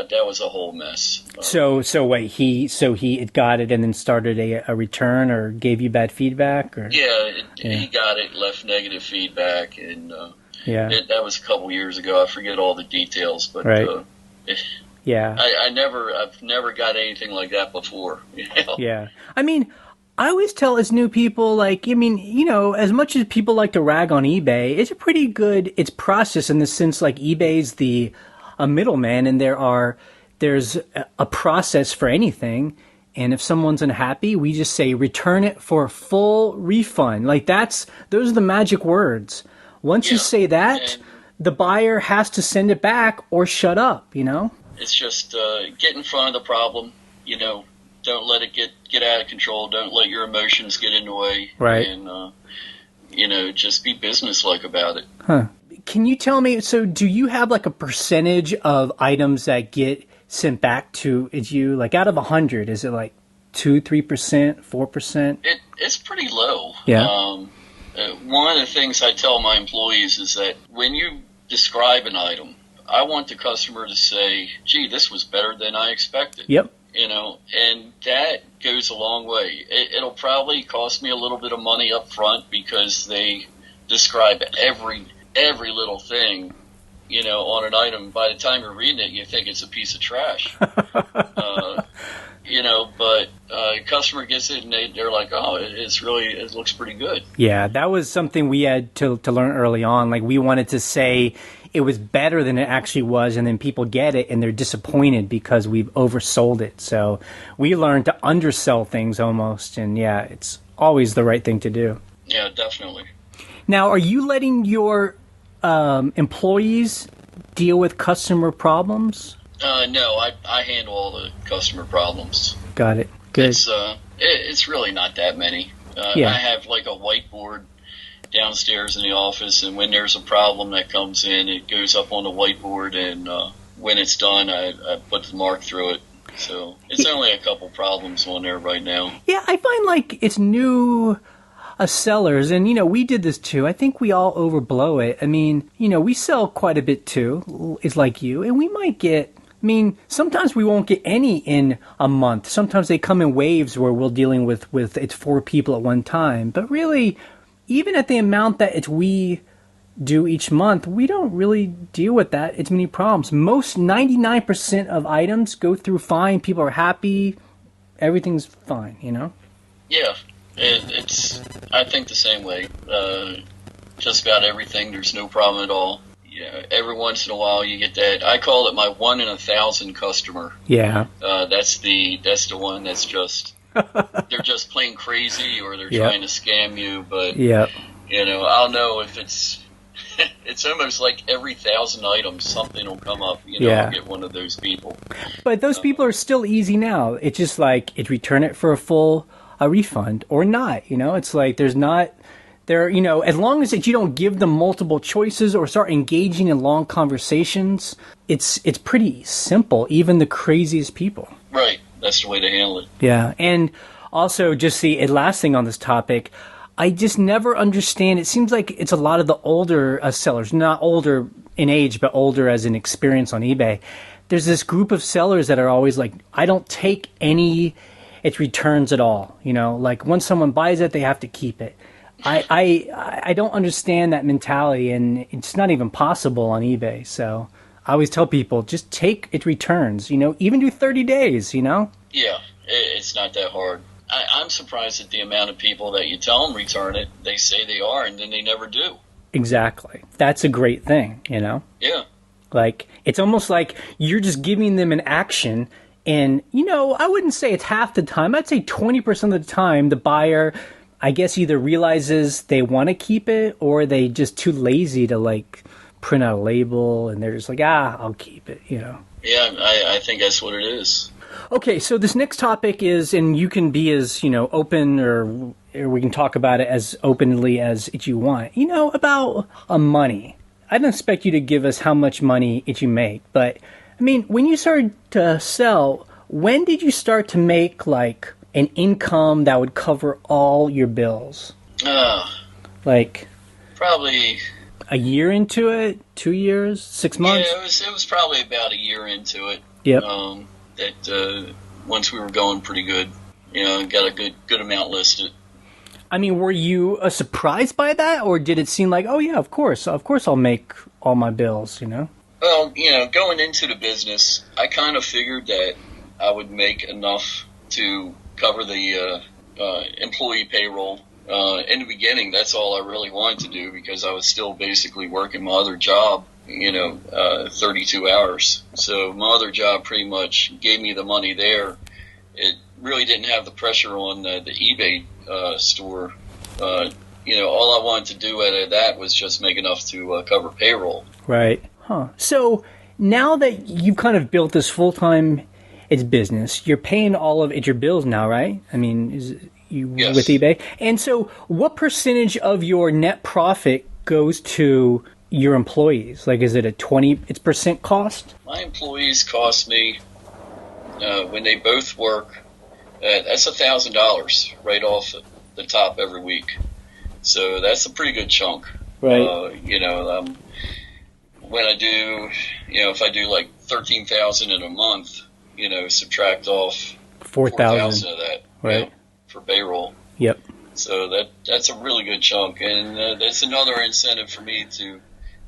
That was a whole mess. So wait, he got it and then started a return or gave you bad feedback, or? He got it, left negative feedback, and that was a couple years ago. I forget all the details, but right. I've never got anything like that before. Yeah, I mean, I always tell as new people, like, I mean, as much as people like to rag on eBay, it's a pretty good process in the sense like eBay's a middleman, and there's a process for anything. And if someone's unhappy, we just say return it for a full refund. Like those are the magic words. Once you say that, the buyer has to send it back or shut up. It's just get in front of the problem. Don't let it get out of control. Don't let your emotions get in the way. Right. And just be businesslike about it. Huh. Can you tell me, so do you have like a percentage of items that get sent back to you? Like out of 100, is it like 2, 3%, 4%? It's pretty low. Yeah. One of the things I tell my employees is that when you describe an item, I want the customer to say, gee, this was better than I expected. Yep. And that goes a long way. It'll probably cost me a little bit of money up front because they describe every little thing, on an item. By the time you're reading it, you think it's a piece of trash. But customer gets it and they're like, oh, it looks pretty good. Yeah, that was something we had to learn early on. Like we wanted to say it was better than it actually was, and then people get it and they're disappointed because we've oversold it. So we learned to undersell things almost, and it's always the right thing to do. Yeah, definitely. Now, are you letting your employees deal with customer problems? No, I handle all the customer problems. Got it. Good. It's really not that many. I have like a whiteboard downstairs in the office, and when there's a problem that comes in, it goes up on the whiteboard, and when it's done, I put the mark through it. So it's only a couple problems on there right now. Yeah, I find like it's new sellers, and we did this too. I think we all overblow it. I mean, we sell quite a bit too. It's like you, and we might get. I mean, sometimes we won't get any in a month. Sometimes they come in waves where we're dealing with it's 4 people at one time. But really, even at the amount that we do each month, we don't really deal with that. It's many problems. Most 99% of items go through fine. People are happy. Everything's fine. Yeah. It's I think the same way. Just about everything, there's no problem at all. Every once in a while you get that. I call it my 1 in 1,000 customer. Yeah. That's the one that's just they're just plain crazy, or they're trying to scam you. But I'll know if it's it's almost like every 1,000 items something will come up. I'll get one of those people. But those people are still easy now. It's just like return it for a refund or not. It's like there's not. As long as you don't give them multiple choices or start engaging in long conversations, it's pretty simple, even the craziest people. Right. That's the way to handle it. Yeah. And also just the last thing on this topic, I just never understand. It seems like it's a lot of the older sellers, not older in age, but older as in experience on eBay, there's this group of sellers that are always like, I don't take any its returns at all. Like once someone buys it, they have to keep it. I don't understand that mentality, and it's not even possible on eBay. So I always tell people, just take its returns, even do 30 days, Yeah, it's not that hard. I'm surprised at the amount of people that you tell them return it, they say they are, and then they never do. Exactly. That's a great thing, Yeah. Like, it's almost like you're just giving them an action. And, I wouldn't say it's half the time. I'd say 20% of the time the buyer, I guess, either realizes they want to keep it or they just too lazy to, like, print out a label. And they're just like, I'll keep it, Yeah, I think that's what it is. Okay, so this next topic is, and you can be as, open or we can talk about it as openly as you want, about money. I don't expect you to give us how much money you make, but, I mean, when you started to sell, when did you start to make, like, an income that would cover all your bills? Like... Probably... A year into it? 2 years? 6 months? Yeah, it was probably about a year into it. Yep. That once we were going pretty good, got a good amount listed. I mean, were you surprised by that, or did it seem like, oh yeah, of course I'll make all my bills, Well, going into the business, I kind of figured that I would make enough to cover the employee payroll. In the beginning, that's all I really wanted to do because I was still basically working my other job, 32 hours. So my other job pretty much gave me the money there. It really didn't have the pressure on the eBay store. All I wanted to do out of that was just make enough to cover payroll. Right. Huh. So now that you've kind of built this full-time business, you're paying all of your bills now, right? I mean, Yes. With eBay? And so what percentage of your net profit goes to your employees? Like, is it a 20% cost? My employees cost me, when they both work, that's $1,000 right off the top every week. So that's a pretty good chunk. Right. When I do, if I do like 13,000 in a month, subtract off 4,000 of that. Right. For payroll. Yep. So that's a really good chunk, and that's another incentive for me to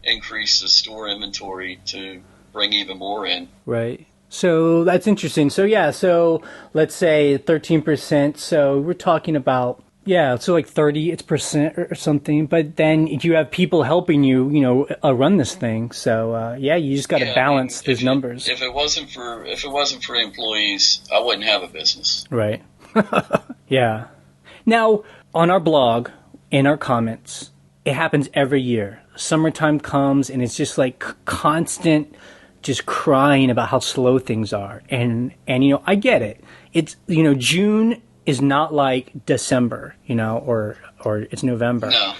increase the store inventory to bring even more in. Right. So that's interesting. So yeah, so let's say 13%. So we're talking about, so like 30% or something. But then you have people helping you, run this thing. So you just got to balance those numbers. If it wasn't for employees, I wouldn't have a business. Right. Yeah. Now, on our blog, in our comments, it happens every year. Summertime comes, and it's just like constant just crying about how slow things are. And I get it. It's, June is not like December, or it's November. No.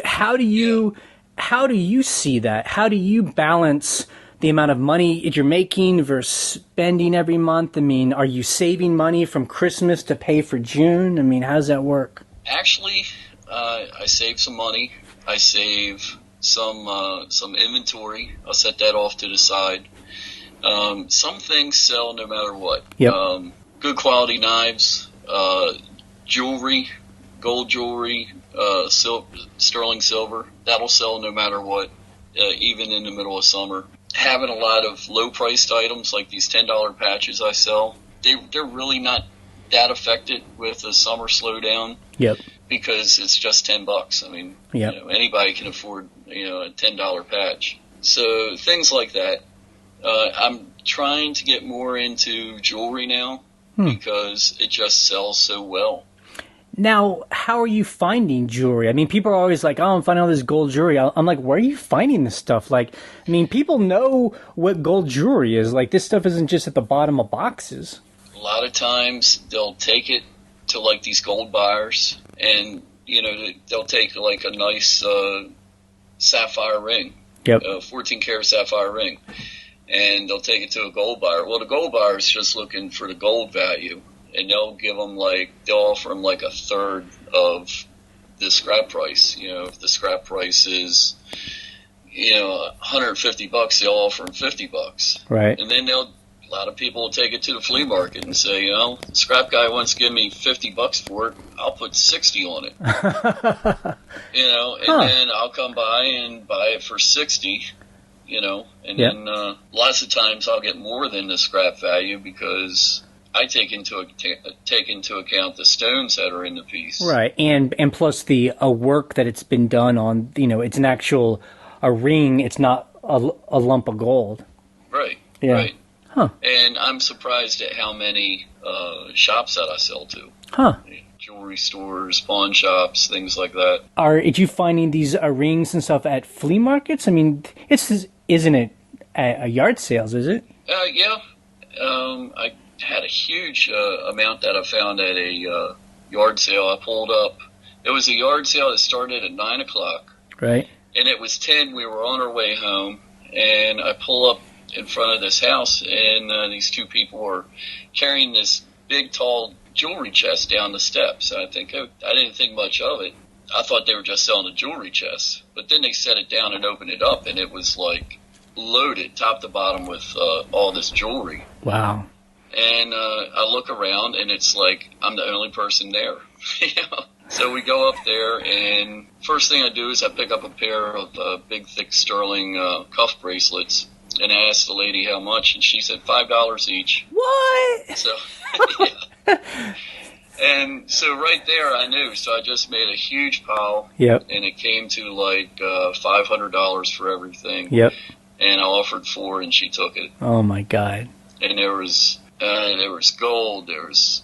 How do you see that? How do you balance the amount of money you're making versus spending every month? I mean, are you saving money from Christmas to pay for June? I mean, how does that work? Actually, I save some money. I save some inventory. I'll set that off to the side. Some things sell no matter what. Yep. Good quality knives, jewelry, gold jewelry, sterling silver. That'll sell no matter what, even in the middle of summer. Having a lot of low-priced items like these $10 patches I sell, they're really not that affected with the summer slowdown. Yep. Because it's just $10. I mean, anybody can afford a $10 patch. So things like that. I'm trying to get more into jewelry now because it just sells so well. Now, how are you finding jewelry? I mean, people are always like, I'm finding all this gold jewelry. I'm like, where are you finding this stuff? Like, I mean, people know what gold jewelry is. Like, this stuff isn't just at the bottom of boxes. A lot of times they'll take it to like these gold buyers and, they'll take like a nice sapphire ring, 14 karat sapphire ring, and they'll take it to a gold buyer. Well, the gold buyer is just looking for the gold value. And they'll offer them like a third of the scrap price. If the scrap price is, $150, they'll offer them $50. Right. And then a lot of people will take it to the flea market and say, the scrap guy wants to give me $50 for it. I'll put 60 on it. And then I'll come by and buy it for 60. And then lots of times I'll get more than the scrap value because I take into account the stones that are in the piece. Right, and plus the work that it's been done on. It's an actual a ring. It's not a lump of gold. Right. Yeah. Right. Huh. And I'm surprised at how many shops that I sell to. Huh. Jewelry stores, pawn shops, things like that. Are you finding these rings and stuff at flea markets? I mean, isn't it a yard sales? Is it? Yeah. I had a huge amount that I found at a yard sale. I pulled up. It was a yard sale that started at 9 o'clock. Right. And it was 10. We were on our way home, and I pull up in front of this house, and these two people were carrying this big, tall jewelry chest down the steps. I didn't think much of it. I thought they were just selling a jewelry chest. But then they set it down and opened it up, and it was like loaded top to bottom with all this jewelry. Wow. And I look around, and it's like I'm the only person there. So we go up there, and first thing I do is I pick up a pair of big, thick sterling cuff bracelets, and I asked the lady how much, and she said $5 each. What? So, yeah. And so right there I knew. So I just made a huge pile. Yep. And it came to like $500 for everything. Yep. And I offered $4, and she took it. Oh my God. And there was gold. There was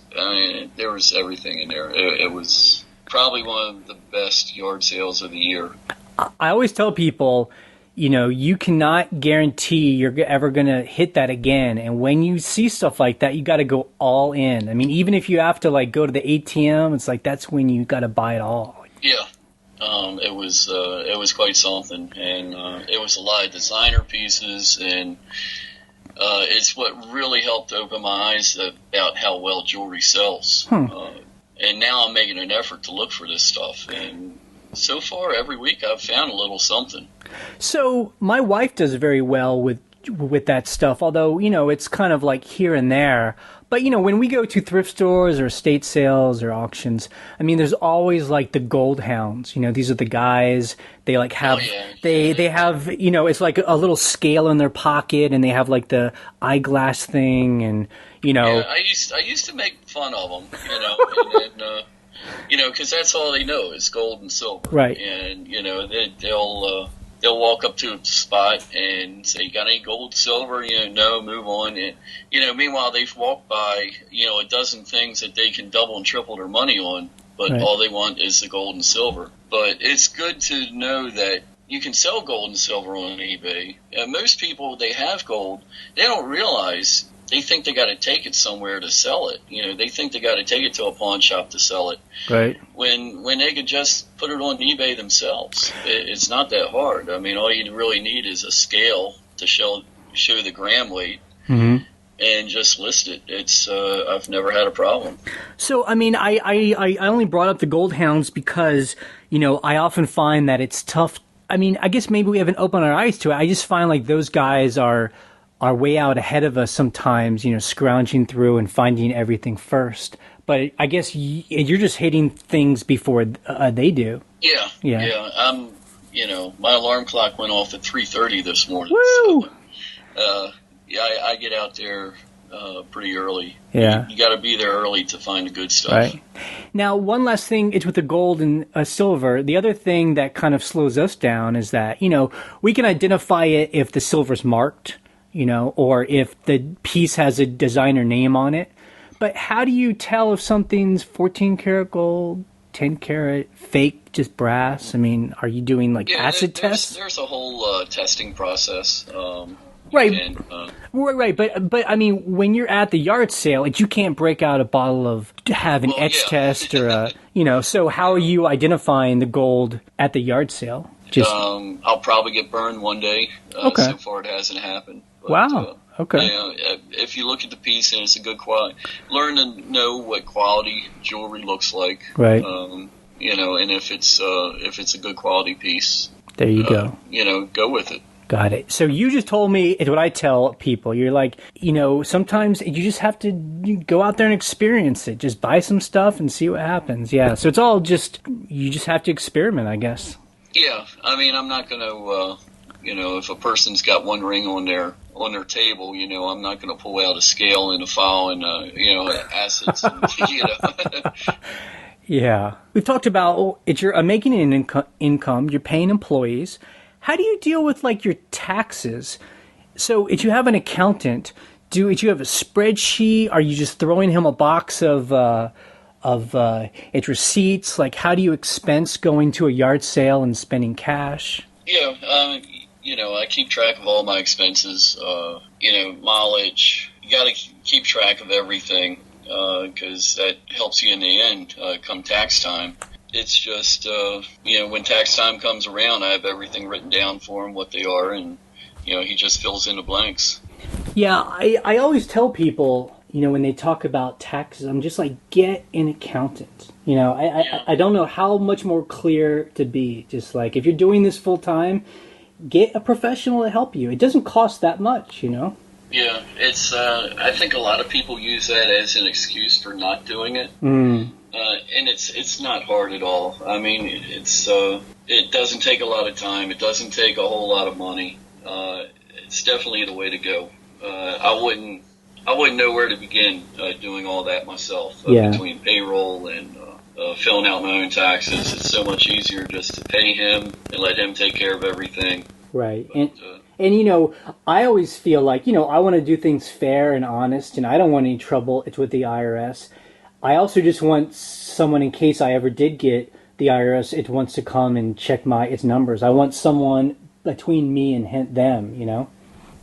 everything in there. It was probably one of the best yard sales of the year. I always tell people, you cannot guarantee you're ever going to hit that again. And when you see stuff like that, you got to go all in. I mean, even if you have to like go to the ATM, it's like that's when you got to buy it all. Yeah. It was quite something, and it was a lot of designer pieces, and it's what really helped open my eyes about how well jewelry sells. And now I'm making an effort to look for this stuff, and so far every week I've found a little something. So my wife does very well with that stuff, although, it's kind of like here and there. But, when we go to thrift stores or estate sales or auctions, I mean, there's always like the gold hounds. These are the guys, they like have, they have, it's like a little scale in their pocket, and they have like the eyeglass thing, and, Yeah, I used to make fun of them, and because that's all they know is gold and silver. Right. And, they'll walk up to a spot and say, "You got any gold, silver?" No, move on. And, meanwhile, they've walked by, a dozen things that they can double and triple their money on, but right. all they want is the gold and silver. But it's good to know that you can sell gold and silver on eBay. Most people, they have gold. They don't realize. They think they got to take it somewhere to sell it. They think they got to take it to a pawn shop to sell it. Right. When they could just put it on eBay themselves. It's not that hard. I mean, all you really need is a scale to show the gram weight, mm-hmm. and just list it. It's I've never had a problem. So, I mean, I only brought up the gold hounds because, I often find that it's tough. I mean, I guess maybe we haven't opened our eyes to it. I just find like those guys are way out ahead of us sometimes, scrounging through and finding everything first. But I guess you're just hitting things before they do. Yeah. My alarm clock went off at 3:30 this morning. Woo! So, I get out there pretty early. Yeah. You got to be there early to find the good stuff. Right. Now, one last thing, it's with the gold and silver. The other thing that kind of slows us down is that, we can identify it if the silver's marked, or if the piece has a designer name on it. But how do you tell if something's 14 karat gold, 10 karat, fake, just brass? I mean, are you doing like acid tests? There's a whole testing process. Right. Right. But I mean, when you're at the yard sale, you can't break out a bottle of have an etch test or so how are you identifying the gold at the yard sale? I'll probably get burned one day. Okay. So far it hasn't happened. But, wow. Okay. If you look at the piece and it's a good quality, learn to know what quality jewelry looks like. Right. And if it's a good quality piece. There you go. Go with it. Got it. So you just told me, it's what I tell people. You're like, sometimes you just have to go out there and experience it. Just buy some stuff and see what happens. Yeah. So it's all just, you just have to experiment, I guess. Yeah. I mean, I'm not going to, if a person's got one ring on their table, I'm not going to pull out a scale and a file and, assets. And, Yeah. We've talked about, you're making an income, you're paying employees. How do you deal with like your taxes? So if you have an accountant, do you have a spreadsheet? Are you just throwing him a box of its receipts? Like, how do you expense going to a yard sale and spending cash? Yeah, I keep track of all my expenses. Mileage. You got to keep track of everything because that helps you in the end come tax time. It's just, when tax time comes around, I have everything written down for him, what they are, and, he just fills in the blanks. Yeah, I always tell people, when they talk about taxes, I'm just like, get an accountant. I don't know how much more clear to be. Just like, if you're doing this full time, get a professional to help you. It doesn't cost that much, Yeah, it's, I think a lot of people use that as an excuse for not doing it. And it's not hard at all. I mean, it doesn't take a lot of time. It doesn't take a whole lot of money. It's definitely the way to go. I wouldn't know where to begin doing all that myself. Between payroll and filling out my own taxes, it's so much easier just to pay him and let him take care of everything. Right. But, and I always feel like, I want to do things fair and honest, and I don't want any trouble. It's with the IRS. I also just want someone, in case I ever did get the IRS, it wants to come and check its numbers. I want someone between me and them,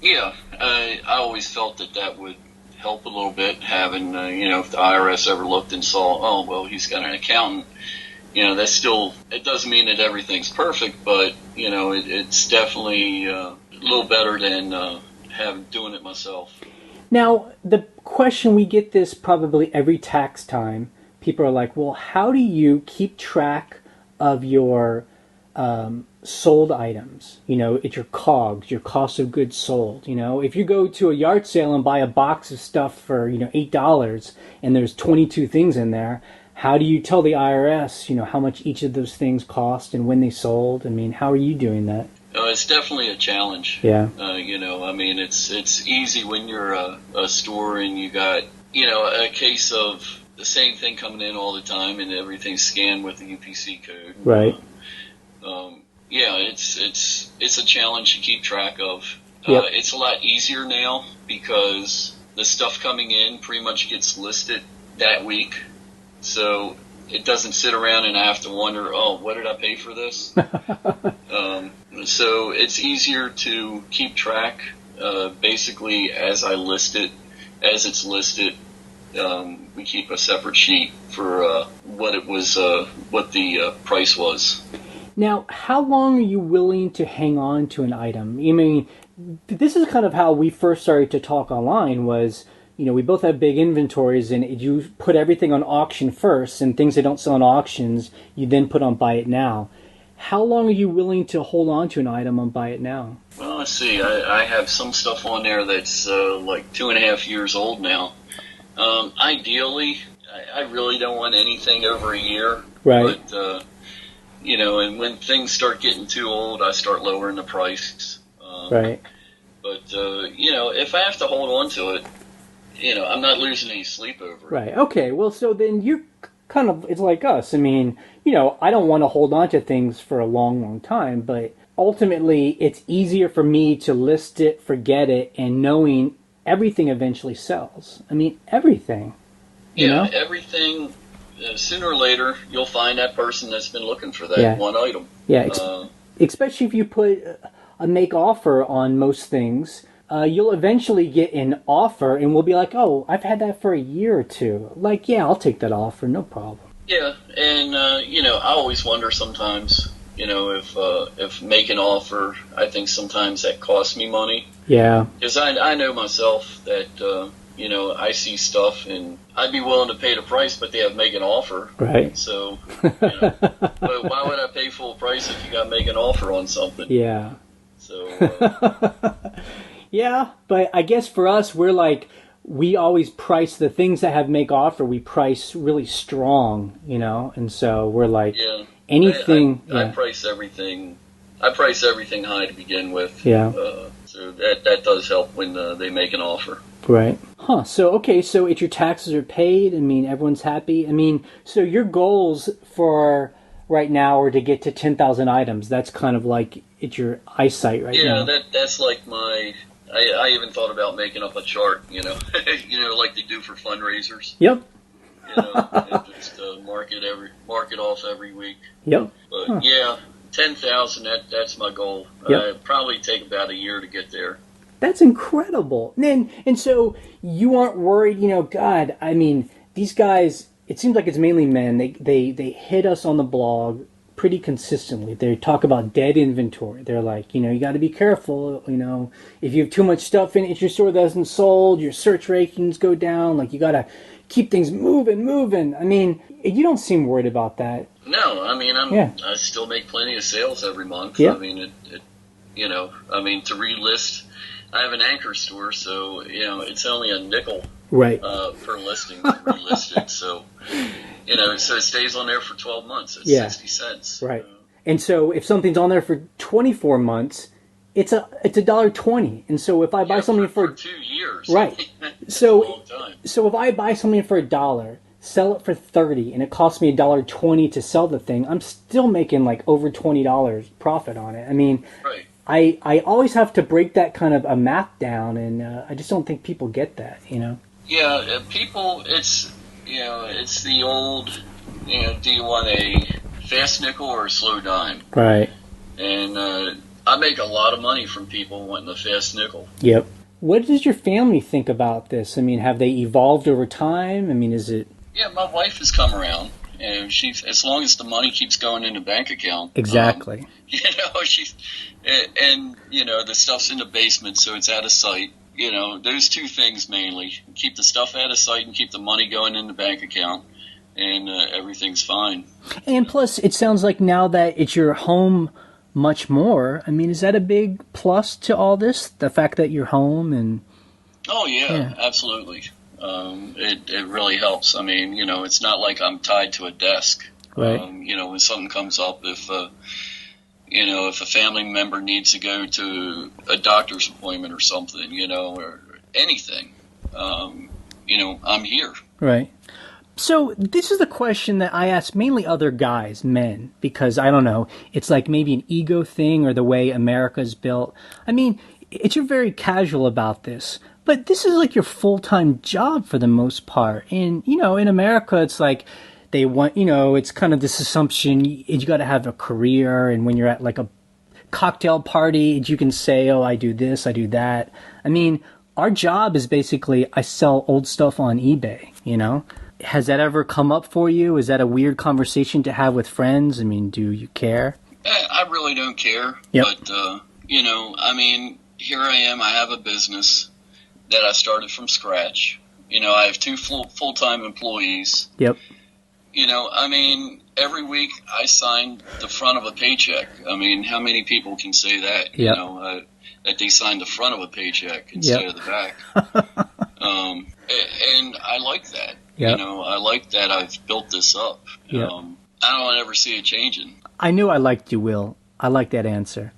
Yeah, I always felt that would help a little bit, having, if the IRS ever looked and saw, oh, well, he's got an accountant, that's still, it doesn't mean that everything's perfect, but, it's definitely a little better than doing it myself. Now, the question, we get this probably every tax time. People are like, well, how do you keep track of your sold items? It's your COGS, your cost of goods sold. If you go to a yard sale and buy a box of stuff for, $8 and there's 22 things in there, how do you tell the IRS, how much each of those things cost and when they sold? I mean, how are you doing that? It's definitely a challenge. Yeah. It's easy when you're a store and you got, a case of the same thing coming in all the time and everything's scanned with the UPC code. Right. It's a challenge to keep track of. Yep. It's a lot easier now because the stuff coming in pretty much gets listed that week. So it doesn't sit around and I have to wonder, oh, what did I pay for this? So it's easier to keep track, basically as it's listed. We keep a separate sheet for what the price was. Now, how long are you willing to hang on to an item? I mean, this is kind of how we first started to talk online was, we both have big inventories, and you put everything on auction first, and things that don't sell on auctions, you then put on Buy It Now. How long are you willing to hold on to an item on Buy It Now? Well, let's see. I have some stuff on there that's like 2.5 years old now. Ideally, I really don't want anything over a year. Right. But, and when things start getting too old, I start lowering the price. Right. But, if I have to hold on to it, I'm not losing any sleep over it. Right. Okay. Well, so then you're kind of, it's like us. I mean, I don't want to hold on to things for a long, long time, but ultimately it's easier for me to list it, forget it, and knowing everything eventually sells. I mean, everything. Yeah, everything. Sooner or later, you'll find that person that's been looking for that one item. Yeah, especially if you put a make offer on most things. You'll eventually get an offer, and we'll be like, oh, I've had that for a year or two. Like, yeah, I'll take that offer, no problem. Yeah, and, I always wonder sometimes, if make an offer, I think sometimes that costs me money. Yeah. Because I know myself that, I see stuff and I'd be willing to pay the price, but they have make an offer. Right. So, but why would I pay full price if you got to make an offer on something? Yeah. So, yeah, but I guess for us, we're like, we always price the things that have make offer, we price really strong, and so we're like, yeah, anything. I price everything. I price everything high to begin with. Yeah. So that does help when they make an offer. Right. Huh. So, okay, so if your taxes are paid, everyone's happy. So your goals for right now are to get to 10,000 items. That's kind of like it's your eyesight right now. Yeah, that's like my... I even thought about making up a chart, like they do for fundraisers. Yep. And just mark it off every week. Yep. But yeah, 10,000. That's my goal. Yep. It'd probably take about a year to get there. That's incredible. And so you aren't worried, God, these guys, it seems like it's mainly men. They hit us on the blog pretty consistently. They talk about dead inventory. They're like, you got to be careful. If you have too much stuff in your store that isn't sold, your search rankings go down. Like, you got to keep things moving. You don't seem worried about that. No, I still make plenty of sales every month. Yeah. To relist, I have an anchor store, so it's only a nickel right per listing to relist it. So so it stays on there for 12 months. It's 60 cents. Right. And so if something's on there for 24 months, it's $1.20. And so if I buy something for 2 years, right. So a long time. So if I buy something for $1, sell it for $30, and it costs me $1.20 to sell the thing, I'm still making like over $20 profit on it. Right. I always have to break that kind of a math down, and I just don't think people get that, Yeah, people, it's the old, do you want a fast nickel or a slow dime? Right. And I make a lot of money from people wanting a fast nickel. Yep. What does your family think about this? Have they evolved over time? Is it... Yeah, my wife has come around, and as long as the money keeps going in the bank account. Exactly. She's, and the stuff's in the basement, so it's out of sight. Those two things mainly. Keep the stuff out of sight and keep the money going in the bank account, and everything's fine. And plus, it sounds like now that it's your home much more, is that a big plus to all this? The fact that you're home and... Oh, yeah. Absolutely. It really helps. It's not like I'm tied to a desk. Right. When something comes up, if a family member needs to go to a doctor's appointment or something, or anything, I'm here. Right. So this is the question that I ask mainly other guys, men, because I don't know, it's like maybe an ego thing or the way America's built. You're very casual about this, but this is like your full-time job for the most part. And, in America, it's like they want, it's kind of this assumption you got to have a career. And when you're at like a cocktail party, you can say, oh, I do this, I do that. Our job is basically, I sell old stuff on eBay, Has that ever come up for you? Is that a weird conversation to have with friends? Do you care? I really don't care. Yep. But, here I am. I have a business that I started from scratch. I have two full-time employees. Yep. Every week I sign the front of a paycheck. How many people can say that? Yep. That they signed the front of a paycheck instead of the back. And I like that. Yep. I like that I've built this up. Yep. I don't ever see it changing. I knew I liked you, Will. I like that answer.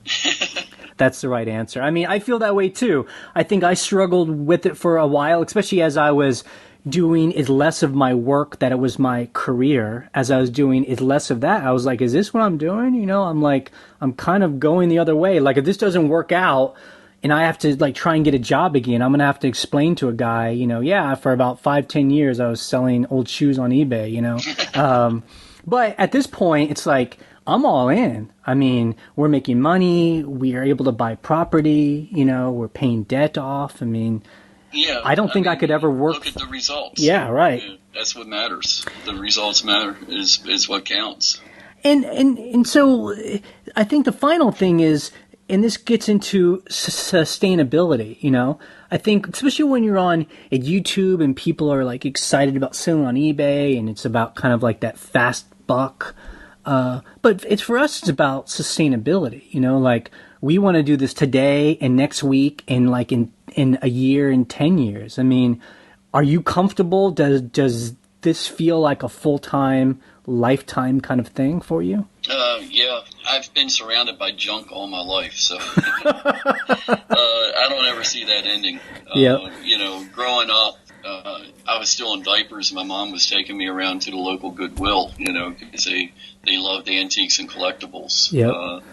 That's the right answer. I feel that way too. I think I struggled with it for a while, especially as I was doing is less of my work that it was my career. As I was doing is less of that, I was like, is this what I'm doing? I'm kind of going the other way. Like, if this doesn't work out and I have to like try and get a job again, I'm going to have to explain to a guy, for about 5-10 years, I was selling old shoes on eBay, but at this point it's like, I'm all in. We're making money. We are able to buy property, we're paying debt off. Yeah, I don't think I could ever work. Look at the results. Yeah, right. That's what matters. The results matter is what counts. And so I think the final thing is and this gets into sustainability, you know? I think, especially when you're on at YouTube and people are like excited about selling on eBay and it's about kind of like that fast buck. But it's for us, it's about sustainability, you know, like we want to do this today and next week and like in a year and 10 years. I mean, are you comfortable? Does this feel like a full-time, lifetime kind of thing for you? Yeah, I've been surrounded by junk all my life, so I don't ever see that ending. Yeah. You know, growing up, I was still in diapers. My mom was taking me around to the local Goodwill, you know, because they loved antiques and collectibles. Yep.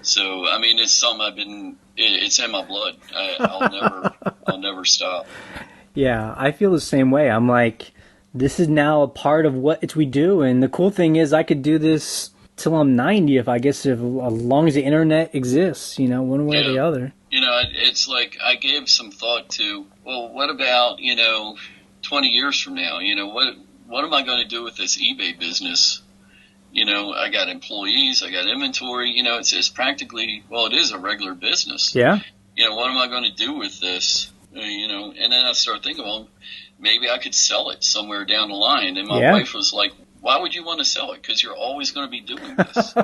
So, I mean, it's something it's in my blood. I'll never stop. Yeah, I feel the same way. I'm like, this is now a part of what we do. And the cool thing is I could do this till I'm 90 if as long as the internet exists, you know, one way or the other. You know, it's like I gave some thought to, well, what about, you know, 20 years from now? You know, what am I going to do with this eBay business? You know, I got employees, I got inventory, you know, it's practically, well, it is a regular business. Yeah. You know, what am I going to do with this? You know, and then I started thinking, well, maybe I could sell it somewhere down the line. And my wife was like, why would you want to sell it? Because you're always going to be doing this.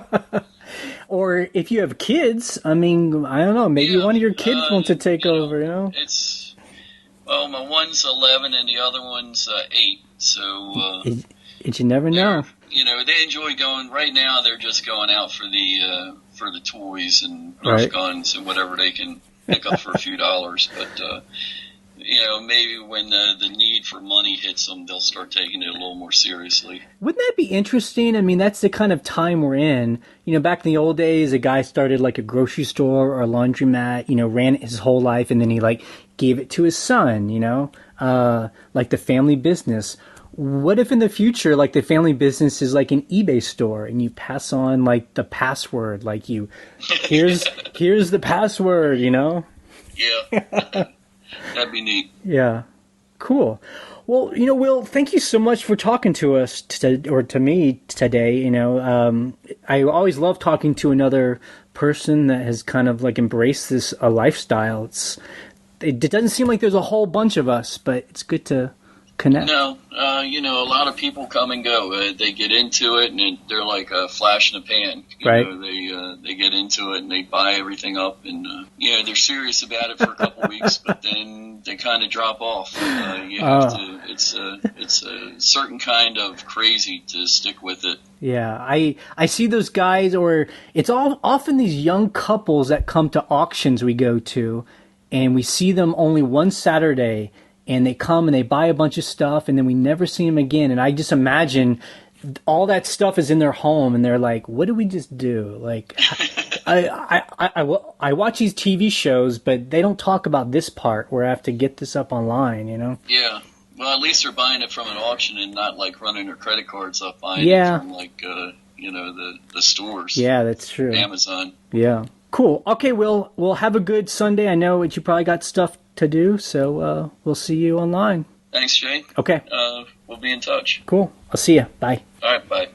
Or if you have kids, I mean, I don't know, maybe one of your kids wants to take over, you know? Well, my one's 11 and the other one's 8. So, you never know. You know, they enjoy going. Right now, they're just going out for the toys and Nerf guns and whatever they can pick up for a few dollars. But you know, maybe when the need for money hits them, they'll start taking it a little more seriously. Wouldn't that be interesting? I mean, that's the kind of time we're in. You know, back in the old days, a guy started like a grocery store or a laundromat, you know, ran it his whole life, and then he like gave it to his son, you know, like the family business. What if in the future, like the family business is like an eBay store and you pass on like the password, like here's the password, you know? Yeah. That'd be neat. Yeah. Cool. Well, you know, Will, thank you so much for talking to us to me today. You know, I always love talking to another person that has kind of like embraced this lifestyle. It doesn't seem like there's a whole bunch of us, but it's good to connect. No, you know, a lot of people come and go. They get into it, and they're like a flash in the pan. You know, they get into it, and they buy everything up, and you know, they're serious about it for a couple weeks, but then they kind of drop off. You have to. It's a certain kind of crazy to stick with it. Yeah, I see those guys, or it's often these young couples that come to auctions we go to, and we see them only one Saturday. And they come and they buy a bunch of stuff, and then we never see them again. And I just imagine all that stuff is in their home, and they're like, "What did we just do?" Like, I watch these TV shows, but they don't talk about this part where I have to get this up online. You know? Yeah. Well, at least they're buying it from an auction and not like running their credit cards up, buying it from like you know, the stores. Yeah, that's true. Amazon. Yeah. Cool. Okay, we'll have a good Sunday. I know that you probably got stuff to do, so we'll see you online. Thanks, Jay. Okay. We'll be in touch. Cool. I'll see you. Bye. All right, bye.